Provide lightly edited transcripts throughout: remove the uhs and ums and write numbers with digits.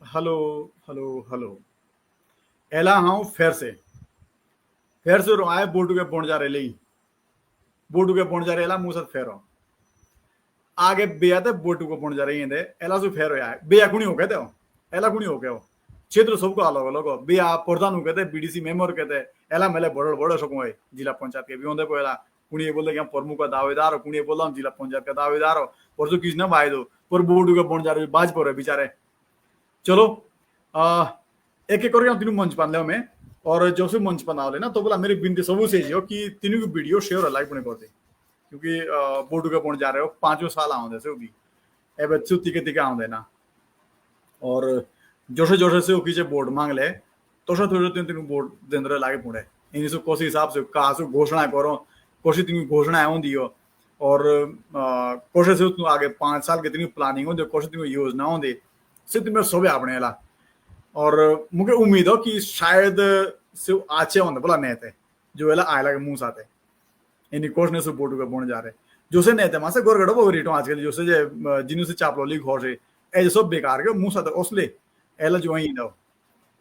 Hello hello hello एला हाँ फेर से आए बोटू के पहुंच जा रहे ली बोटू के पहुंच जा रहे एला मुंह से फेरो आगे बेया ते बोटू को पहुंच जा रही है एला सु फेरो यार बेया कुणी हो कहते हो एला कुणी हो गए हो क्षेत्र सबको अलग अलग हो बेया प्रधान हो कहते बीडीसी मेंबर कहते एला मेले बड़ो बड़ो सकूं है जिला पंचायत के भी होंगे को एला कुणी बोलते कि प्रमुख का दावेदार हो कुणी बोला जिला पंचायत का दावेदार हो और जो किस ना भाई दो पर बोटू के पहुंच जा रहे बाज पर है बेचारे चलो एक एक करके तीनों मंच पान में और जो से मंच पना ना तो बोला मेरी बिनती सबू से हो कि तीनों की वीडियो शेयर और लाइक पुणे कर दे क्योंकि बोर्ड के पहुंच जा रहे हो 5 साल आउंदे से भी एबे छुट्टी के तिका आउंदे ना और जोशे जोशे से कीचे बोर्ड मांग ले तो थोड़े तीन बोर्ड देंद्र लागे पुणे इन सब कोसी हिसाब से कहा से घोषणा करो कोशी तीन घोषणा होंदी हो और कोशे से आगे 5 साल के तीन प्लानिंग होंदे कोशे तीन योजना होंदे से तुम्हें सब आपने एला और मुझे उम्मीद हो कि शायद से आचे होंगे बोला नहीं थे जो एला आयला के मुंह साथे इन्हीं कोर्स ने सपोर्ट के बोलने जा रहे जो से नहीं थे वहां से गोरगढ़ वो रिटो आजकल जो से जिन्हों से चापलो लीक हो रहे ऐसे सब बेकार के मुंह साथे ओसले एला जो वहीं दो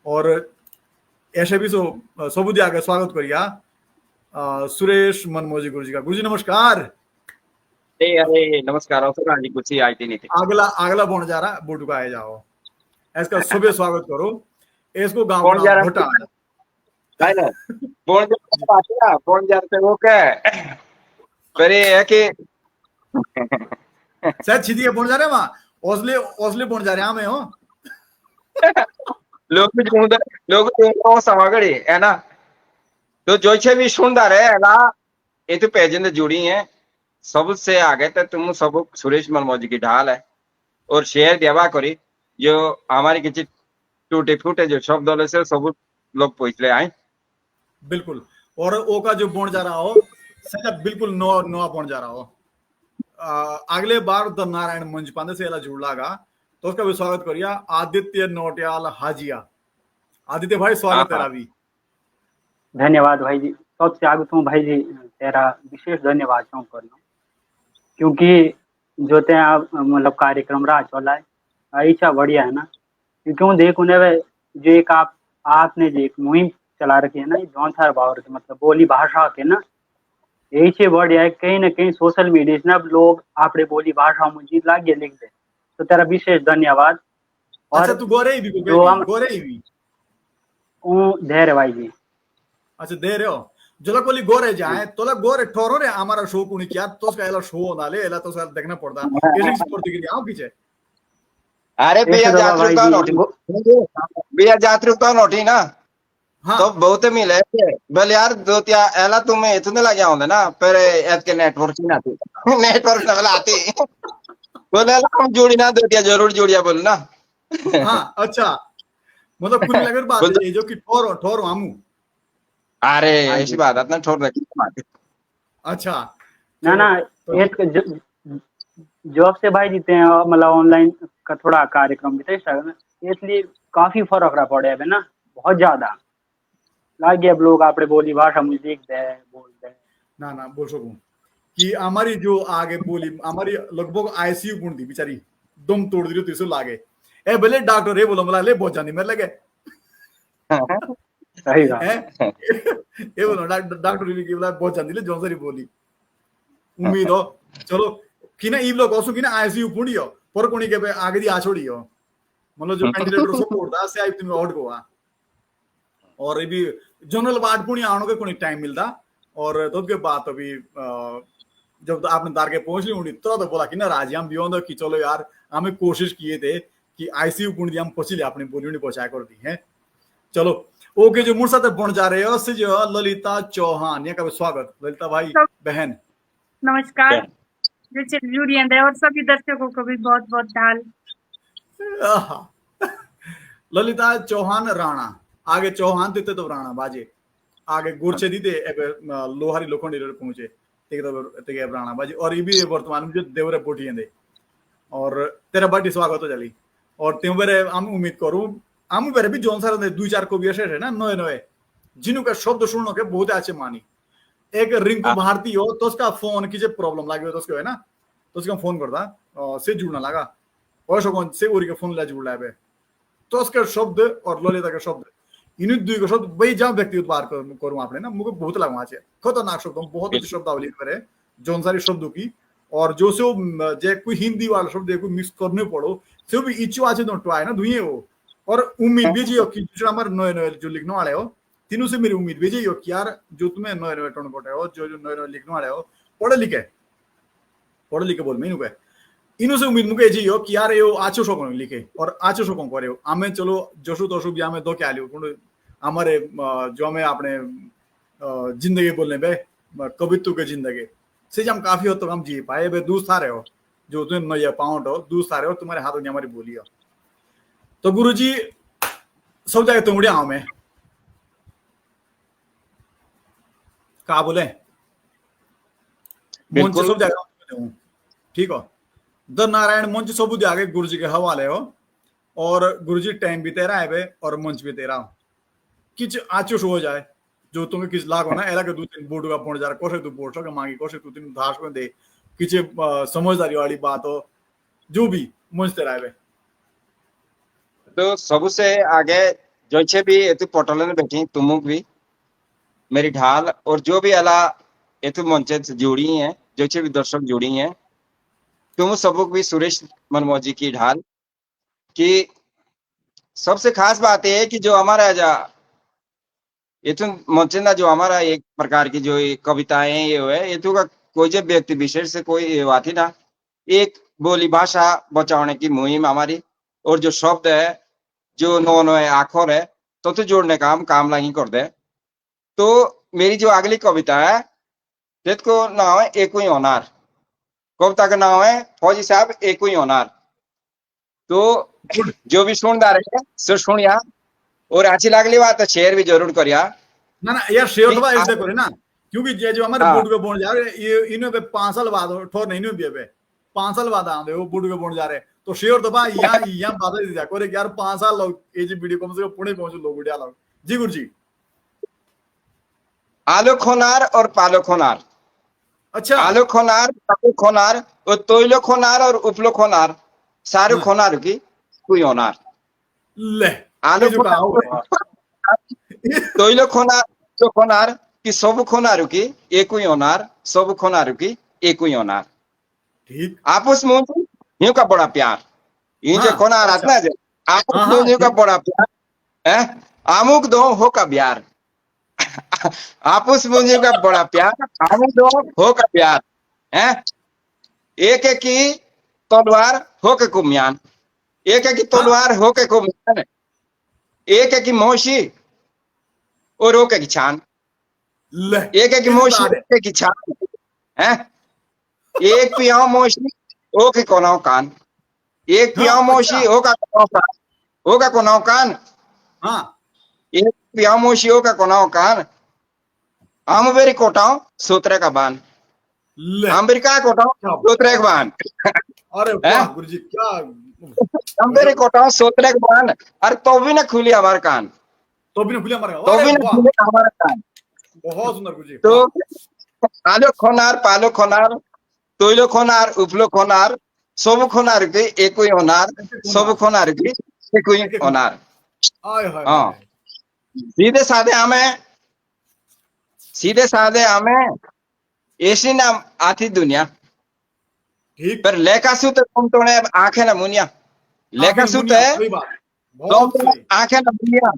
और ऐसे भी सबूत आगे स्वागत करिया सुरेश मनमोजी गुरुजी का गुरुजी नमस्कार। अरे नमस्कार अवसर जी कुछ आई नहीं थी अगला अगला बोन जा रहा बोटू का आए जाओ इसका सुबह स्वागत करो इसको गांव कौन जा रहा घोटा है ना कौन जा रहे वो क्या परे है कि शायद छिदिए बोन जा रहे वहां ओसले ओसले बोन जा रहे हमें हो लोग समागड़ी है ना तो जोइछे भी सुंदर है ना ये तो पेजेंट जुड़ी है सबसे आगे तो तुम सब सुरेश मनमोजी की ढाल है और शेयर देवा करी जो हमारी किसी टूटे फूटे जो शब्द वाले से सब लोग पूछले आए बिल्कुल और ओ का जो बोन जा रहा हो सदा बिल्कुल नो बोन जा रहा हो अगले बार द नारायण मंच पांदे से एला जुड़ लागा तो उसका भी स्वागत करिया आदित्य नोटियाल हाजिया आदित्य भाई स्वागत है भी धन्यवाद भाई जी सबसे आगे तुम भाई जी तेरा विशेष धन्यवाद क्यों करना क्योंकि जो ते आप मतलब कार्यक्रम रहा चला है इच्छा बढ़िया है ना क्योंकि देखो ने जो एक आपने जो एक मुहिम चला रखी है ना जौन सार बावर के मतलब बोली भाषा के ना यही से बढ़िया है कहीं ना कहीं सोशल मीडिया से ना लोग आपने बोली भाषा मुझे लागे लिख दे तो तेरा विशेष धन्यवाद। और अच्छा तू गोरे भी गोरे भी धैर्य भाई जी अच्छा दे रहे हो जो कोली गोरे जाए तो ला गोरे ठोरो रे हमारा शो कुनी क्या तो उसका एला शो होना ले एला तो उसका देखना पड़ता कैसे स्पोर्ट के लिए आओ पीछे अरे भैया जातरूकता नोटी ना हाँ। तो बहुत मिले बल यार दो त्या एला तुम्हें इतने लगे होंगे ना पर ऐप के नेटवर्क ही ना नेटवर्क ना वाला आती बोले हम जोड़ी ना दो त्या जरूर जोड़िया बोल ना हाँ अच्छा मतलब कुछ लगे बात है जो कि ठोरो हमू अरे ऐसी बात है ना ठोर रखी अच्छा ना ना एक जॉब से भाई जीते हैं मतलब ऑनलाइन का थोड़ा कार्यक्रम भी था इसलिए काफी फर्क रहा पड़े है ना बहुत ज्यादा लागे अब लोग आपने बोली भाषा मुझे देख दे बोल दे ना बोल सकूं कि हमारी जो आगे बोली हमारी लगभग आईसीयू पूर्ण थी बेचारी दम तोड़ दी तीसो लागे ए भले डॉक्टर ये बोलो मला ले बहुत जानी मेरे लगे सही बात ये बोलो डॉक्टर की बोला बहुत जानी ले जोंसरी बोली उम्मीद हो चलो कि ना ई लोग ओसु कि ना आईसीयू पूर्ण हो पर कोनी के आगे दी आछोड़ी हो मतलब जो कैंडिडेट सपोर्ट था से आई तुम आउट गोवा और ये भी जनरल वार्ड पुणी आने के कोई टाइम मिलता और तो के बाद अभी जब आपने दार के पहुंच ली उन्हें तो बोला कि ना राजी हम बियॉन्ड कि चलो यार हमें कोशिश किए थे कि आईसीयू पुणी हम पहुंच ले अपनी बोली नहीं पहुंचा कर दी है चलो ओके जो मुर्सा तक पहुंच जा रहे हैं उससे जो ललिता चौहान यहाँ का स्वागत ललिता भाई बहन नमस्कार जुड़िए और सभी दर्शकों को भी बहुत बहुत ढाल ललिता चौहान राणा आगे चौहान देते तो राणा बाजे आगे गुरछे दीते लोहारी लोखंडी पहुंचे ते राणा बाजे और ये भी वर्तमान में जो देवरे पोटी दे और तेरा बाटी स्वागत हो चली और तेरे हम उम्मीद करूं हम बेरे भी जोन सारे 2-4 को भी है ना नए जिन्हों का शब्द सुनो के बहुत अच्छे मानी एक रिंकू भारती हो तो उसका फोन की जो प्रॉब्लम लगे तो उसको है ना तो उसका फोन करता से जुड़ना लगा और से उरी के फोन ला जुड़ ला तोस्कर शब्द और ललिता के शब्द इन दुई को शब्द वही जहाँ व्यक्ति उत्पार करूँ आपने ना मुझे बहुत लगा आज खतरनाक शब्द बहुत अच्छी शब्दावली करे जौन सारी शब्दों की और जो से जे कोई हिंदी वाला शब्द कोई मिक्स करने पड़ो से भी इच्छो आज तो टवाए ना दुनिया हो और उम्मीद भी जी कि दूसरा हमारे नए नए जो लिखने वाले हो तीनों से मेरी उम्मीद भी जी हो कि यार जो तुम्हें नए नए टोन पोटे हो जो नए नए लिखने वाले हो पढ़े लिखे बोल मैं इनको इनो से उम्मीद मुके जी हो कि यार ये आचो शोक लिखे और आचो शोक करे आमे चलो जशु तशु भी आमे दो क्या लियो हमारे जो हमें आपने जिंदगी बोलने पे कवित्व के जिंदगी से हम काफी हो तो हम जी पाए बे दूर सारे हो जो तुम नया पाउंड हो दूर सारे हो तुम्हारे हाथों में हमारी बोली हो तो गुरुजी सब जगह तुम उड़िया में कहा बोले मंच सब जगह ठीक हो द नारायण मंच सब आगे गुरुजी के हवाले हो और गुरुजी टाइम भी तेरा है और मंच भी तेरा किच आचुष हो जाए जो तुम्हें किस लागो ना एला के दो तीन बोर्ड का पहुंच जा रहा कोसे तू बोर्ड का मांगी कोसे तू तीन धास में दे किच समझदारी वाली बात हो जो भी मंच तेरा है तो सबसे आगे जो भी ये पोर्टल में बैठी तुमुक भी मेरी ढाल और जो भी अला ये मंच से जुड़ी हैं जो भी दर्शक जुड़ी हैं तुम सबक भी सुरेश मनमोजी की ढाल कि सबसे खास बात यह है कि जो हमारा ये तो मंचना जो हमारा एक प्रकार की जो कविताएं ये है ये तो का कोई जो व्यक्ति विशेष से कोई बात ही ना एक बोली भाषा बचाने की मुहिम हमारी और जो शब्द है जो नो नो आखर है तो जोड़ने का हम काम लगी कर दे तो मेरी जो अगली कविता है जिसको नाम है एक ही होनार कविता का नाम है फौजी साहब एक ही होनार तो जो भी सुनदार है सो सुनिया और अच्छी लागली बात है शेयर भी जरूर करिया ना यार शेयर तो ऐसे करे ना क्योंकि ये जो हमारे बोर्ड पे पहुंच जा रहे ये इन्हों पे 5 साल बाद ठोर नहीं भी है 5 साल बाद आंदे वो बोर्ड पे पहुंच जा रहे तो शेयर तो भाई यहाँ बात है करे यार 5 साल लोग ये जो वीडियो कम से कम पुणे पहुंचे लोग उड़िया लोग जी गुरुजी आलो खोनार और पालो खोनार अच्छा आलो खोनार पालो खोनार और तोइलो खोनार और उपलो खोनार सारे खोनार की कोई होनार ले आलो तोइलो खोनार जो खोनार की सब खोनार की एक ही होनार सब खोनार की एक ही होनार ठीक आपस में यूं का बड़ा प्यार ये जो खोनार आता है आपस में यूं का बड़ा प्यार है आमुक दो हो का प्यार आपस में यूं का बड़ा प्यार आमुक दो हो का प्यार है एक एक की तलवार हो के कुम्यान एक एक की तलवार हो के कुम्यान एक एक की मौसी और होके की छान एक एक की मौसी होके की छान है एक पिया मौसी होके कोनाव कान एक पिया मौसी होका कोनाव कान होका कोनाव कान हाँ एक पिया मौसी होका कोनाव कान आम बेरी कोटाव सूत्रे का बान अमेरिका कोटाव सूत्रे का बान अरे वाह गुरुजी क्या अमेरिका कोटाव सूत्रे का बान अरे तो भी ना खुली हमारे कान तो भी ना खुली हमारा कान बहुत सुंदर गुरुजी तो आलो खोनार पालो खोनार तोइलो खोनार उपलो खोनार सब खोनार के एक ही होनार सब खोनार के एक ही होनार हाँ सीधे साधे हमें ऐसी नाम आती दुनिया ठीक पर लेखा सूत तुम तो आंखें ना मुनिया लेखा सूत है आंखें ना मुनिया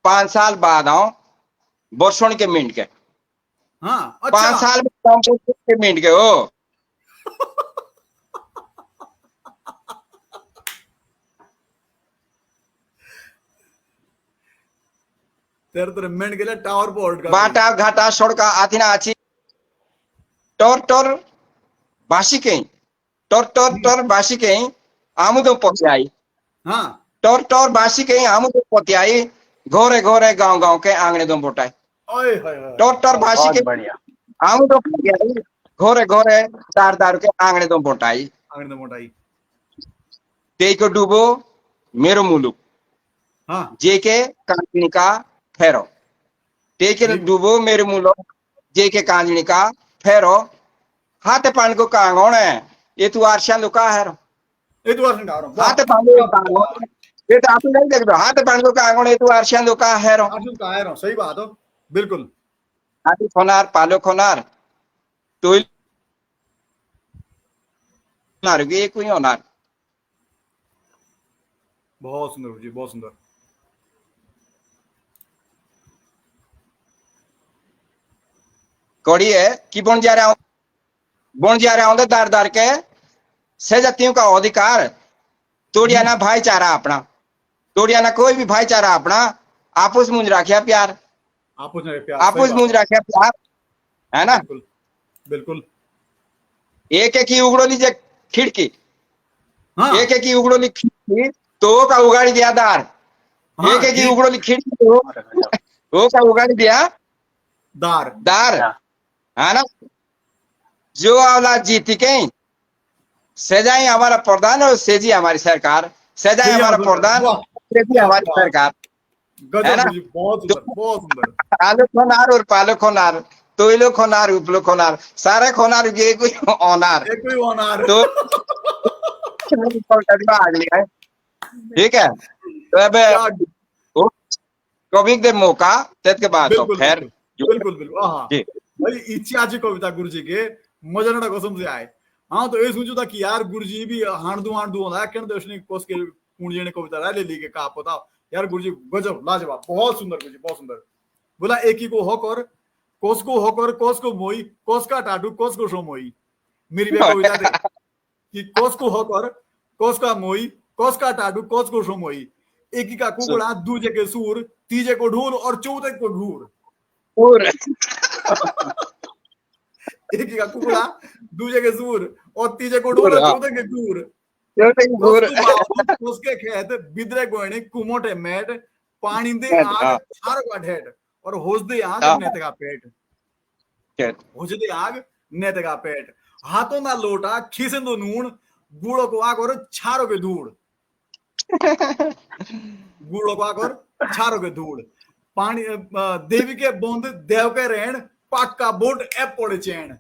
5 साल बाद आओ वर्षण के मिनट के हाँ 5 साल में मिनट के हो तेरे मिनट के लिए टावर बोर्ड का बाटा घाटा सड़का आथी ना आची टोर टोर बासी कहीं टोर बासी कहीं आमुदो पहुंचाई हाँ टोर टोर बासी कहीं आमुदो पहुंचाई घोरे घोरे गांव के आंगने दो बोटाई टोर बासी के आमुदो पहुंचाई घोरे घोरे दार के आंगने दो बोटाई ते को डूबो मेरो मुलुक हाँ जे के कांजनी का फेरो ते के डूबो मेरो मुलुक जे के कांजनी का फेरो हाथे पान को कांगोने ये तू आरशा लुका है ये तो अर्शन गा रहा हूँ हाथ पांडो कांगो ये तो आप नहीं देख दो हाथ पांडो कांगो ये तो अर्शन दो का है रो अर्शन का है रहा हूँ सही बात हो बिल्कुल आदि खोनार पालो खोनार तो नार ये कोई होनार बहुत सुंदर गुरुजी बहुत सुंदर कोड़ी है कि बन जा रहा हूं दार दार के से जातियों का अधिकार तोड़िया ना भाईचारा अपना तोड़िया ना कोई भी भाईचारा अपना आपस मुझ रखिया प्यार आपस में प्यार आपस मुझ रखिया प्यार है ना बिल्कुल बिल्कुल एक एक ही उगड़ो लीजिए खिड़की हाँ एक एक ही उगड़ो ली खिड़की तो का उगाड़ी दिया दार हाँ, एक एक ही ठीक। उगड़ो ली खिड़की तो का उगाड़ी दिया दार दार है ना जो औलाद जीती कहीं सेजाई हमारा प्रधान और सेजी हमारी सरकार सेजाई हमारा प्रधान वाह, सेजी हमारी वाह। सरकार गजब है ना? गुरुजी बहुत सुंदर बहुत सुंदर आलो खोनार और पालो खोनार तोइलो खोनार उपलो खोनार सारे खोनार ये कोई ऑनार एक कोई ऑनर तो आ गया है ठीक है तो अब क्या वो कभी दे मौका तेज के बाद तो बिल्कुल फिर बिल्कुल बिल्कुल हाँ जी भाई इच्छा अच्छी कविता गुरुजी के मजा ना कसम से आए हाँ तो ये सोचो था कि यार गुरुजी भी हांडू होता है कहने दोषनी कोस के कुंडी ने कविता रा ले ली के कहा पता यार गुरुजी गजब लाजवाब बहुत सुंदर गुरुजी बहुत सुंदर बोला एक ही को होकर कोस को मोई कोस का टाटू कोस को शो मोई मेरी भी कविता थी कि कोस को होकर कोस का मोई कोस का टाटू कोस को शो मोई एक ही का कुकड़ा दूजे के सूर तीजे को ढूल और चौथे को घूर और एक ही का कुकड़ा दूजे के सूर और तीजे को ढूल और चौथे के घूर उसके खेत बिदरे गोयने कुमोटे मैट पानी दे आग छार का ढेट और होश दे आग नेत का पेट होश दे आग नेत का पेट हाथों ना लोटा खीसे दो नून गुड़ो को आग और छारो के धूड़ गुड़ो को आग और छारो के धूड़ पानी देवी के बोंद देव के रहन पाक का बोट एप पड़े चैन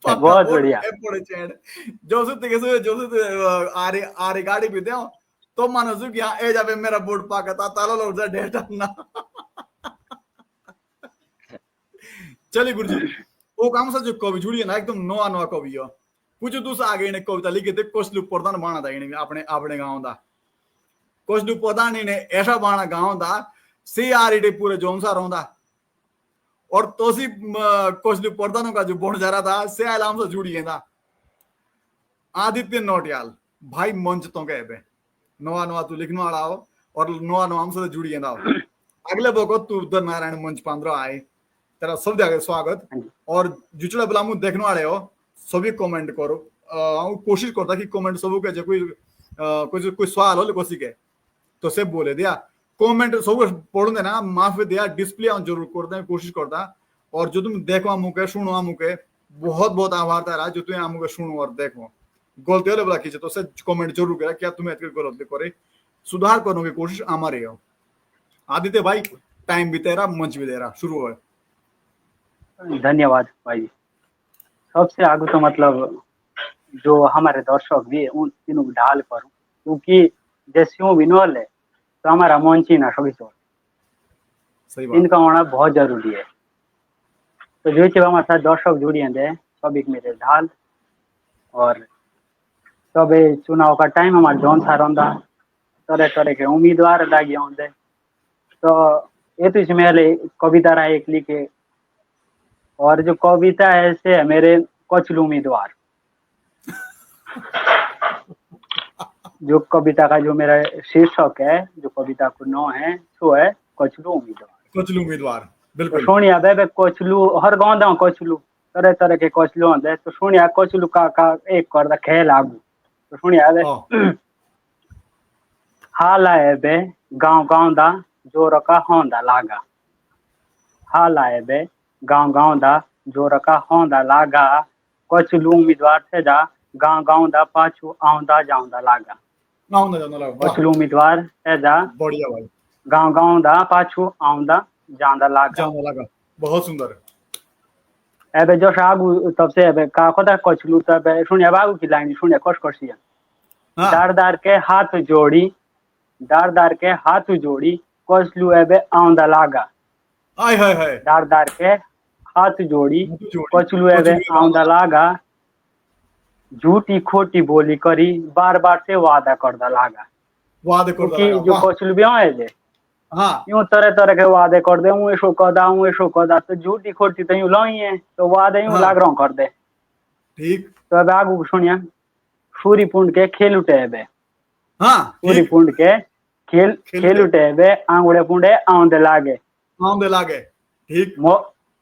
बहुत बढ़िया आरे गाड़ी भी दे तो मानो सु कि ए जाबे मेरा बोर्ड पाका ता तालो लो जा डेटा ना चलिए गुरुजी ओ काम सा जो कवि जुड़ी है ना एकदम नवा नवा कवि हो पूछो दूसरा आगे ने कविता लिखे थे कोसलू प्रधान बाणा था इन्हें अपने अपने गांव दा कोसलू प्रधान ने ऐसा बाणा गांव दा सी आर पूरे जोनसा रोंदा और तोसी कोसलू प्रधानों का जो बोर्ड जा रहा था से आलाम से जुड़ी है था आदित्य नोटियाल भाई मंच तो कहे पे नवा नवा तू लिखने वाला हो और नवा नवा हमसे जुड़ी है ना अगले बोको तू उधर नारायण मंच पांद्रो आए तेरा सब जगह स्वागत और जुचड़ा बुलामू देखने वाले हो सभी कमेंट करो कोशिश करता कि कमेंट सब के कोई सवाल हो कोसी के तो सब बोले दिया कमेंट सब पढ़ देना माफ दिया डिस्प्ले ऑन जरूर कर दे कोशिश करता और जो तुम देखो मुके सुनो मुके बहुत बहुत आभार तारा जो तुम मुके सुनो और देखो गलती होले बोला किसे तो से कमेंट जरूर करा क्या तुम्हें एतके गलती करे सुधार करने की कोशिश हमारी हो आदित्य भाई टाइम भी तेरा मंच भी तेरा शुरू हो धन्यवाद भाई सबसे आगे तो मतलब जो हमारे दर्शक भी है उन तीनों को ढाल करूं क्योंकि जैसे विनोल है तो हमारा मंच ही ना सभी सही बात इनका होना बहुत जरूरी है तो जो चीज हमारे साथ दर्शक जुड़ी हैं सभी मेरे ढाल और सब चुनाव का टाइम हमारे जौन सा रहा तरह तरह के उम्मीदवार लागे होंगे तो ये तो इसमें कविता रहा एक लिखे और जो कविता है से है मेरे कचलू उम्मीदवार जो कविता का जो मेरा शीर्षक है जो कविता को नाम है सो है कचलू उम्मीदवार बिल्कुल सोनिया बे कचलू हर गाँव दाव कचलू तरह तरह के कचलू होंगे तो सोनिया कचलू का एक कर खेल आगू तो सोनिया बे हाल आए बे गाँव गाँव दा जोर का होंदा लागा हाल आए बे गाँव गाँव दा जोर का होंदा लागा कचलू उम्मीदवार से जा गाँव गाँव दा पाछू आउंदा जाउंदा लागा कचलू उम्मीदवार से जा बढ़िया भाई गाँव गाँव दा पाछू आउंदा जांदा लागा बहुत सुंदर एबे जो आगू तब से एबे का खोदा कछलू तब सुनिया बागू की लाइन सुनिया कस कसिया हाँ दार के हाथ जोड़ी दार के हाथ जोड़ी कछलू एबे आंदा लागा आय हाय हाय दार के हाथ जोड़ी मुंह जोड़ी कछलू एबे कछुए आंदा लागा झूठी खोटी बोली करी बार बार से वादा करदा लागा वादे कर क्योंकि लगा जो वाह कछलू भी है जे हाँ यूं तरह तरह के वादे कर दे हूँ ऐसो कदा तो झूठी खोटी तो यूं लाई है तो वादे यूं हाँ लाग रहा कर दे ठीक तो अब आगू सुनिया सूर्य पुंड के खेल उठे बे हाँ सूर्य ठीक पुंड के खेल खेल खेल उठे बे आंगुड़े पुंडे आंदे लागे आंदे लागे ठीक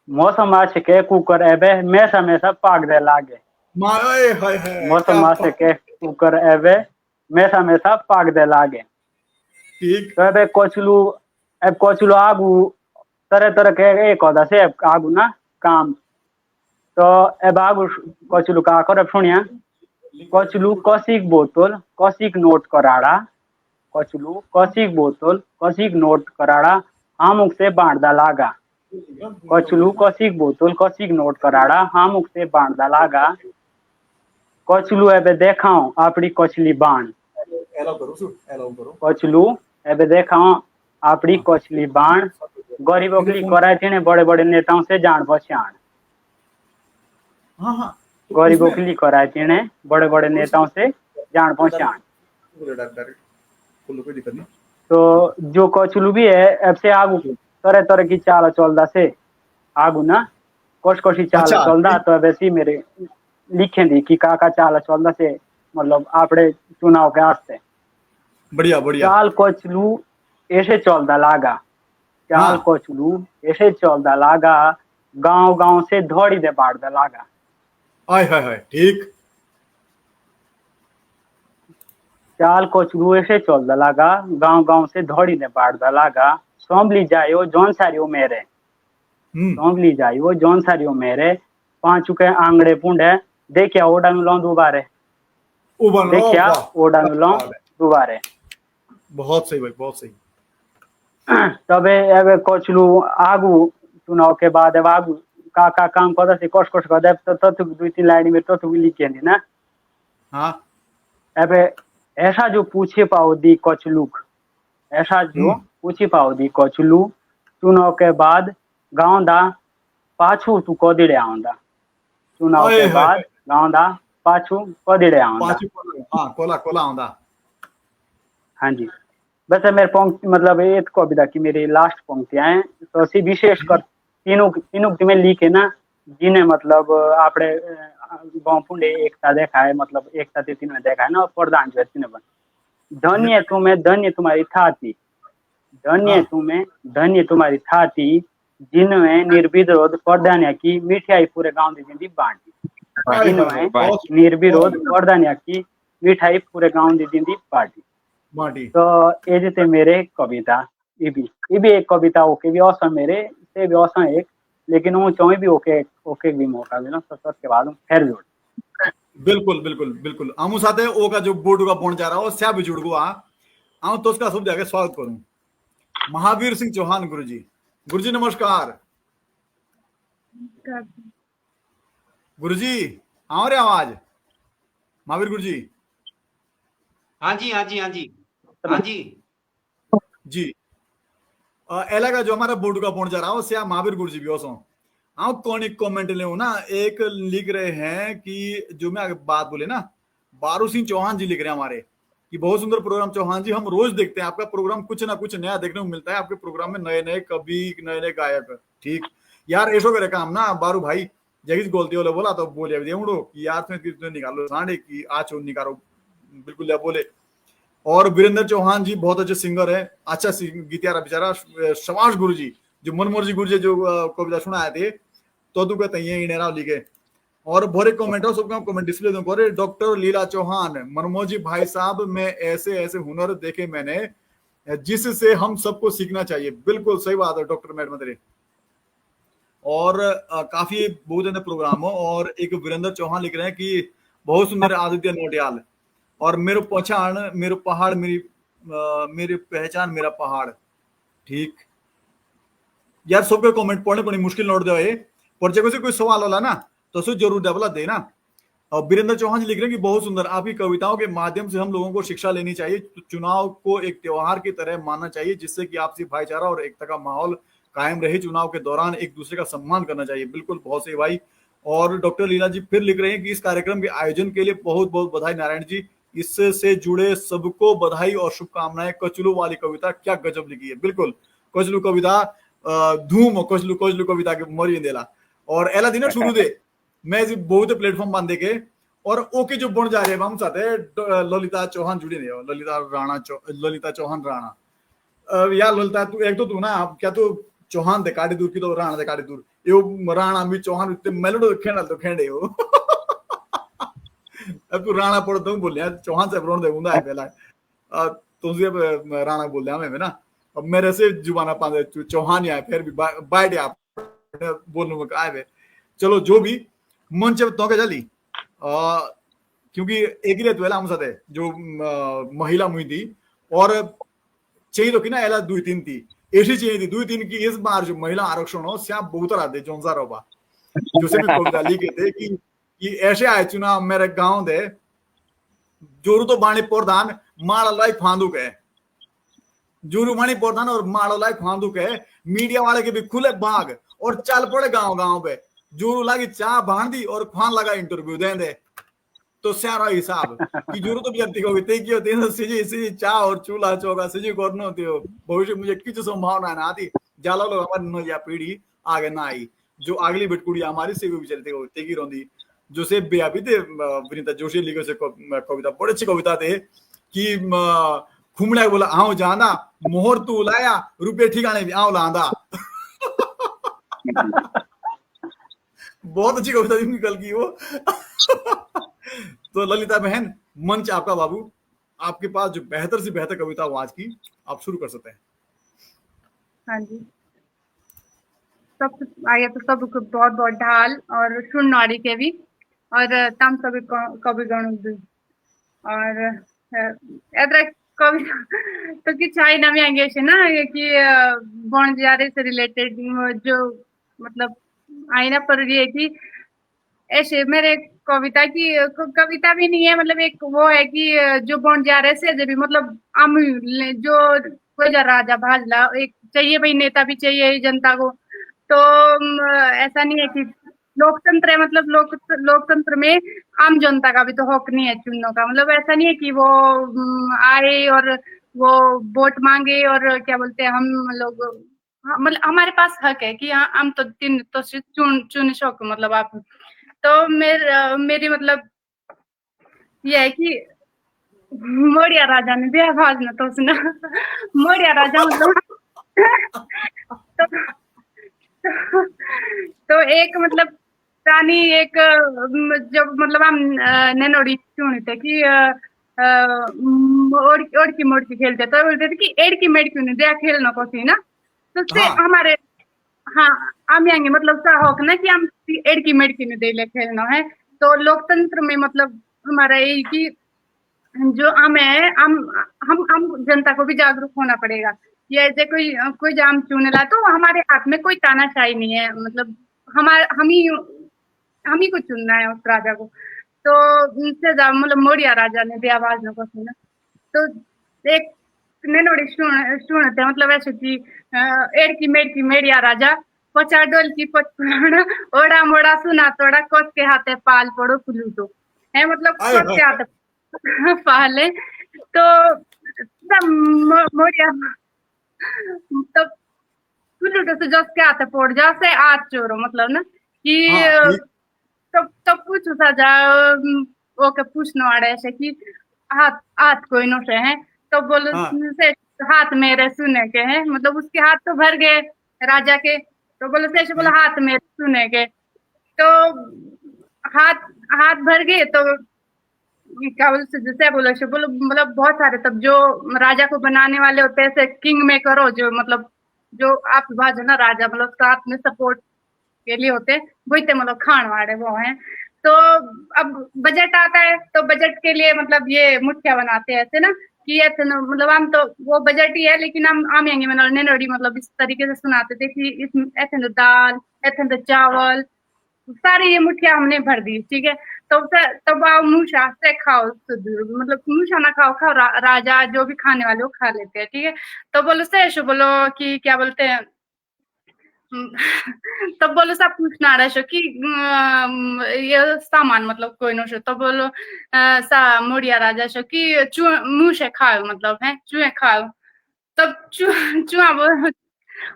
मौसम आछ के कुकर एबे मैसा मैसा पाक दे लागे माय हाय हाय मौसम क्या आछ बात के कुकर एबे मैसा मैसा पाक दे लागे ठीक तो एबे कोचलू आगू तरह तरह के एक होदा से आगू ना काम तो एब आगू कोचलू का कर सुनिया कोचलू कसिक बोतल कसिक नोट कराड़ा कोचलू कसिक बोतल कसिक नोट कराड़ा हामुक से बांटदा लागा कोचलू कसिक बोतल कसिक नोट कराड़ा हामुक से बांटदा लागा कोचलू एबे देखाओ आपड़ी कोचली बाण एलाउ करो कोचलू एबे देखाओ आपड़ी कोचली बाण गरीबों के लिए कराए थे बड़े बड़े नेताओं से जान पहचान हाँ हाँ तो गरीबों उसमें के लिए कराए थे बड़े बड़े नेताओं से जान पहचान डायरेक्ट कोई दिक्कत नहीं तो जो कोचलू भी है अब से आगू तरह तरह की चाल चलदा से आगू ना कोश कोशी चाल अच्छा चलदा तो वैसी मेरे लिखे दी कि का चाल चलदा से मतलब आपड़े चुनाव के आस्ते बढ़िया बढ़िया चाल कोचलू ऐसे चलदा लागा चाल हाँ कोचलू ऐसे चलदा लागा गांव गांव से धोड़ी दे बाड़दा लागा आय हाय हाय ठीक चाल कोचलू ऐसे चलदा लागा गांव गांव से धोड़ी दे बाड़दा लागा सोमली जायो जौन सारियो मेरे सोमली जायो जौन सारियो मेरे पांचू के आंगड़े पुंडे देखिया ओडा मिलो दोबारे उबल देखिया ओडा मिलो दोबारे बहुत सही भाई बहुत सही तबे एबे कोचलू आगू चुनाव के बाद अब आगू का काम करदा से कोश कोश करदा तो दुई तीन लाइन में तो लिखे दी ना हाँ एबे ऐसा जो पूछे पाओ दी कोचलूक ऐसा जो पूछे पाओ दी कोचलू चुनाव के बाद गाँव दा पाछू तू कदिड़े आंदा चुनाव के बाद गाँव दा पाछू कदिड़े आंदा हाँ कोला कोला आंदा हाँ जी वैसे मेरे पंक्ति मतलब ये कविता की मेरी लास्ट पंक्तियां हैं तो सी विशेष कर तीनों में लिखे ना जिन्हें मतलब आपने गाँव पुंडे एकता देखा है मतलब एकता तीन में देखा है ना प्रधान जो है धन्य तुम्हें धन्य तुम्हारी थाती धन्य तुम्हें धन्य तुम्हारी थाती जिनमें निर्विरोध प्रधानिया की मिठाई पूरे गांव दी जिंदी बांटी जिनमें निर्विरोध प्रधानिया की मिठाई पूरे गांव दी जिंदी बांटी तो ये जैसे मेरे कविता ये भी एक कविता ओके भी औसम मेरे से भी औसम एक लेकिन वो चौई भी ओके भी मौका मिला सत्तर के बाद फिर जोड़ बिल्कुल बिल्कुल बिल्कुल आमू साथे ओ का जो बोर्ड का बोन जा रहा हो स्या भी जुड़ गया आऊं तो उसका सब जाके स्वागत करूं महावीर सिंह चौहान गुरुजी नमस्कार गुरुजी आओ रे आवाज महावीर गुरुजी हाँ जी हाँ जी हाँ जी हाँ जी जी एला का जो हमारा बोर्ड का बोन जा रहा हो स्या महावीर गुरुजी भी हो हाँ कौन एक कमेंट ले ना एक लिख रहे हैं कि जो मैं बात बोले ना बारू सिंह चौहान जी लिख रहे हैं हमारे कि बहुत सुंदर प्रोग्राम चौहान जी हम रोज देखते हैं आपका प्रोग्राम कुछ ना कुछ नया देखने को मिलता है आपके प्रोग्राम में नए नए कवि नए नए गायक ठीक यार ऐसो करे काम ना बारू भाई जगीश गोलती वाले बोला तो बोले देवड़ो कि यार तुम्हें निकालो सांडे की आज निकालो बिल्कुल या बोले और वीरेंद्र चौहान जी बहुत अच्छे सिंगर है अच्छा गीतियारा बेचारा शबाश गुरु जी जो मनमोहन जी गुरु जी जो कविता सुनाए थे तो तू कहते हैं इनेरा लिखे और भोरे कमेंट हो सबका कमेंट डिस्प्ले दूं करे डॉक्टर लीला चौहान मनमोहन जी भाई साहब में ऐसे ऐसे हुनर देखे मैंने जिससे हम सबको सीखना चाहिए बिल्कुल सही बात है डॉक्टर मैडम और काफी बहुत अन्य प्रोग्राम हो और एक वीरेंद्र चौहान लिख रहे हैं कि बहुत सुंदर आदित्य नोटियाल और मेरे पहचान मेरे पहाड़ मेरी पहचान मेरा पहाड़ ठीक यार सबके कमेंट पढ़ने बड़ी मुश्किल नोट दे पर से कोई सवाल होला ना तो सो जरूर डेवलप देना। और वीरेंद्र चौहान जी लिख रहे हैं कि बहुत सुंदर, आपकी कविताओं के माध्यम से हम लोगों को शिक्षा लेनी चाहिए। चुनाव को एक त्योहार की तरह मानना चाहिए जिससे कि आपसी भाईचारा और एकता का माहौल कायम रहे। चुनाव के दौरान एक दूसरे का सम्मान करना चाहिए। बिल्कुल, बहुत सही भाई। और डॉक्टर लीला जी फिर लिख रहे हैं कि इस कार्यक्रम के आयोजन के लिए बहुत बहुत बधाई नारायण जी, इससे जुड़े सबको बधाई और शुभकामनाएं। कचलू वाली कविता क्या गजब लिखी है। बिल्कुल, कचलू कविता धूम, कचलू कचलू कविता के मरी देला। और एला दिन शुरू दे मैं जी बहुत प्लेटफॉर्म बांधे के और ओके जो बन जा रहे हैं हम साथ ललिता चौहान जुड़ी नहीं हो, ललिता चौहान राणा। यार ललिता तू एक तो तू ना क्या तू चौहान दे काटी दूर की तो राणा दे काटी दूर यो राणा मी चौहान इतने मेलोडो खेल खेंडे हो। अब तू राणा पढ़ दो बोल चौहान से ब्रोन दे उंदा है पहला तुझे राणा बोल दिया मैं ना। अब मेरे से जुबाना पांदे चौहान या फिर भी बाइट या बोलने में आए। चलो जो भी मंच तो के चली क्योंकि एक ही तो हम साथे जो महिला मुई थी और चाहिए तो कि ना एला 2-3 थी ऐसी चाहिए थी 2-3 की। इस बार जो महिला आरक्षण हो स्या बहुत राधे जोनसा रोबा जो से भी कविता लिखे थे कि ऐसे आए चुनाव मेरे गांव दे जोरू तो बाणी प्रधान माड़ालाई फांदुक है। जोरू बाणी प्रधान और माड़ालाई फांदुक है। मीडिया वाले के भी खुले भाग और चल पड़े गांव गांव पे। जोरू लगी चाह बांधी और खान लगा इंटरव्यू दे दे तो सारा हिसाब कि जोरू तो व्यक्ति को ते की होती है सीजी सीजी चाह और चूल्हा चौका सीजी करनो होती हो। भविष्य मुझे किसी संभावना ना आती जाला लोग हमारी नया पीढ़ी आगे ना आई जो अगली बिटकुड़ी हमारी से भी चलते हो तेगी रोंदी जो से बेअबी थे। विनीता जोशी लिखे से कविता बड़ी अच्छी कविता थे कि खुमड़ा बोला आओ जाना मोहर तू लाया रुपये ठिकाने भी आओ लांदा। बहुत अच्छी कविता थी निकल की वो। तो ललिता बहन मंच आपका बाबू, आपके पास जो बेहतर से बेहतर कविता हो आज की आप शुरू कर सकते हैं। हाँ जी, सब आगे तो सबको बहुत बहुत ढाल और सुनवाड़ी के भी और तम सभी कवि गण भी और एद्रा कवि तो कि छाई नामी आगे से ना कि बन जारे से रिलेटेड जो मतलब आईना पर ये कि ऐसे मेरे कविता की कविता भी नहीं है मतलब एक वो है कि जो बन जा रहे से जब भी मतलब हम जो कोई जा राजा भाजला एक चाहिए भाई नेता भी चाहिए जनता को। तो ऐसा नहीं है कि लोकतंत्र है मतलब लोकतंत्र में आम जनता का भी तो हक नहीं है चुनने का। मतलब ऐसा नहीं है कि वो आए और वो वोट मांगे और क्या बोलते हैं हम लोग मतलब हमारे पास हक है कि हाँ हम तो तीन तो चुन सको मतलब आप। तो मेरी मतलब ये है कि मोरिया राजा ने भी आवाज ना तो सुना। मोरिया राजा मतलब तो एक मतलब प्राणी एक जब मतलब हम नैनोड़ी सुनते कि ओड़ की मोड़ की खेलते तो बोलते थे कि एड़ की मेड़ क्यों नहीं दिया खेलना को थी ना। तो उससे हमारे हाँ हम आएंगे मतलब सा होक ना कि हम एड़ की मेड़ की नहीं दे ले खेलना है। तो लोकतंत्र में मतलब हमारा यही कि जो हम है हम जनता को भी जागरूक होना पड़ेगा। ये जैसे कोई जाम चुनेला तो हमारे हाथ में कोई तानाशाही नहीं है मतलब हम ही को चुनना है उस राजा को। तो उनसे मतलब मोरिया राजा ने भी आवाज न को सुना। तो एक नैनोड़ी सुनते मतलब ऐसे कि एड़ की मेड़ की मेड़िया राजा पचा डोल की पचपुराना ओड़ा मोड़ा सुना तोड़ा कस के हाथे पाल पड़ो कुलू तो है मतलब कस के हाथे पहले तो मोरिया तो कुल्लू से जस के आते पड़ जा से आज चोरो मतलब ना कि तो पूछ सा जा ओके पूछने वाले ऐसे कि हाथ हाथ कोई नो से है तो बोलो से हाथ मेरे सुने के हैं मतलब उसके हाथ तो भर गए राजा के। तो बोलो से बोला हाथ मेरे सुने के तो हाथ भर गए। तो क्या बोलो मतलब बहुत सारे तब जो राजा को बनाने वाले होते हैं ऐसे किंग मेकर हो जो मतलब जो आप बात है ना राजा मतलब साथ में सपोर्ट के लिए होते हैं वही तो मतलब खान वाले वो हैं। तो अब बजट आता है तो बजट के लिए मतलब ये मुठिया बनाते हैं ऐसे ना कि एथन मतलब हम तो वो बजट ही है, लेकिन हम यंगे मतलब नेनोडी मतलब इस तरीके से सुनाते थे कि इस एथन तो दाल, एथन तो चावल, सारी ये मुठिया हमने भर दी, ठीक है। तब आओ मूशा से खाओ शुद्ध, मतलब मूशा ना खाओ, खाओ राजा जो भी खाने वाले वो खा लेते हैं, ठीक है। तो बोलो से बोलो कि क्या बोलते हैं तब बोलो सब पूछना रहा शो कि ये सामान मतलब कोई नो शो, तो बोलो सा मोड़िया राजा शो कि मुँह से खाओ मतलब है चूहे खाओ। तब चूहा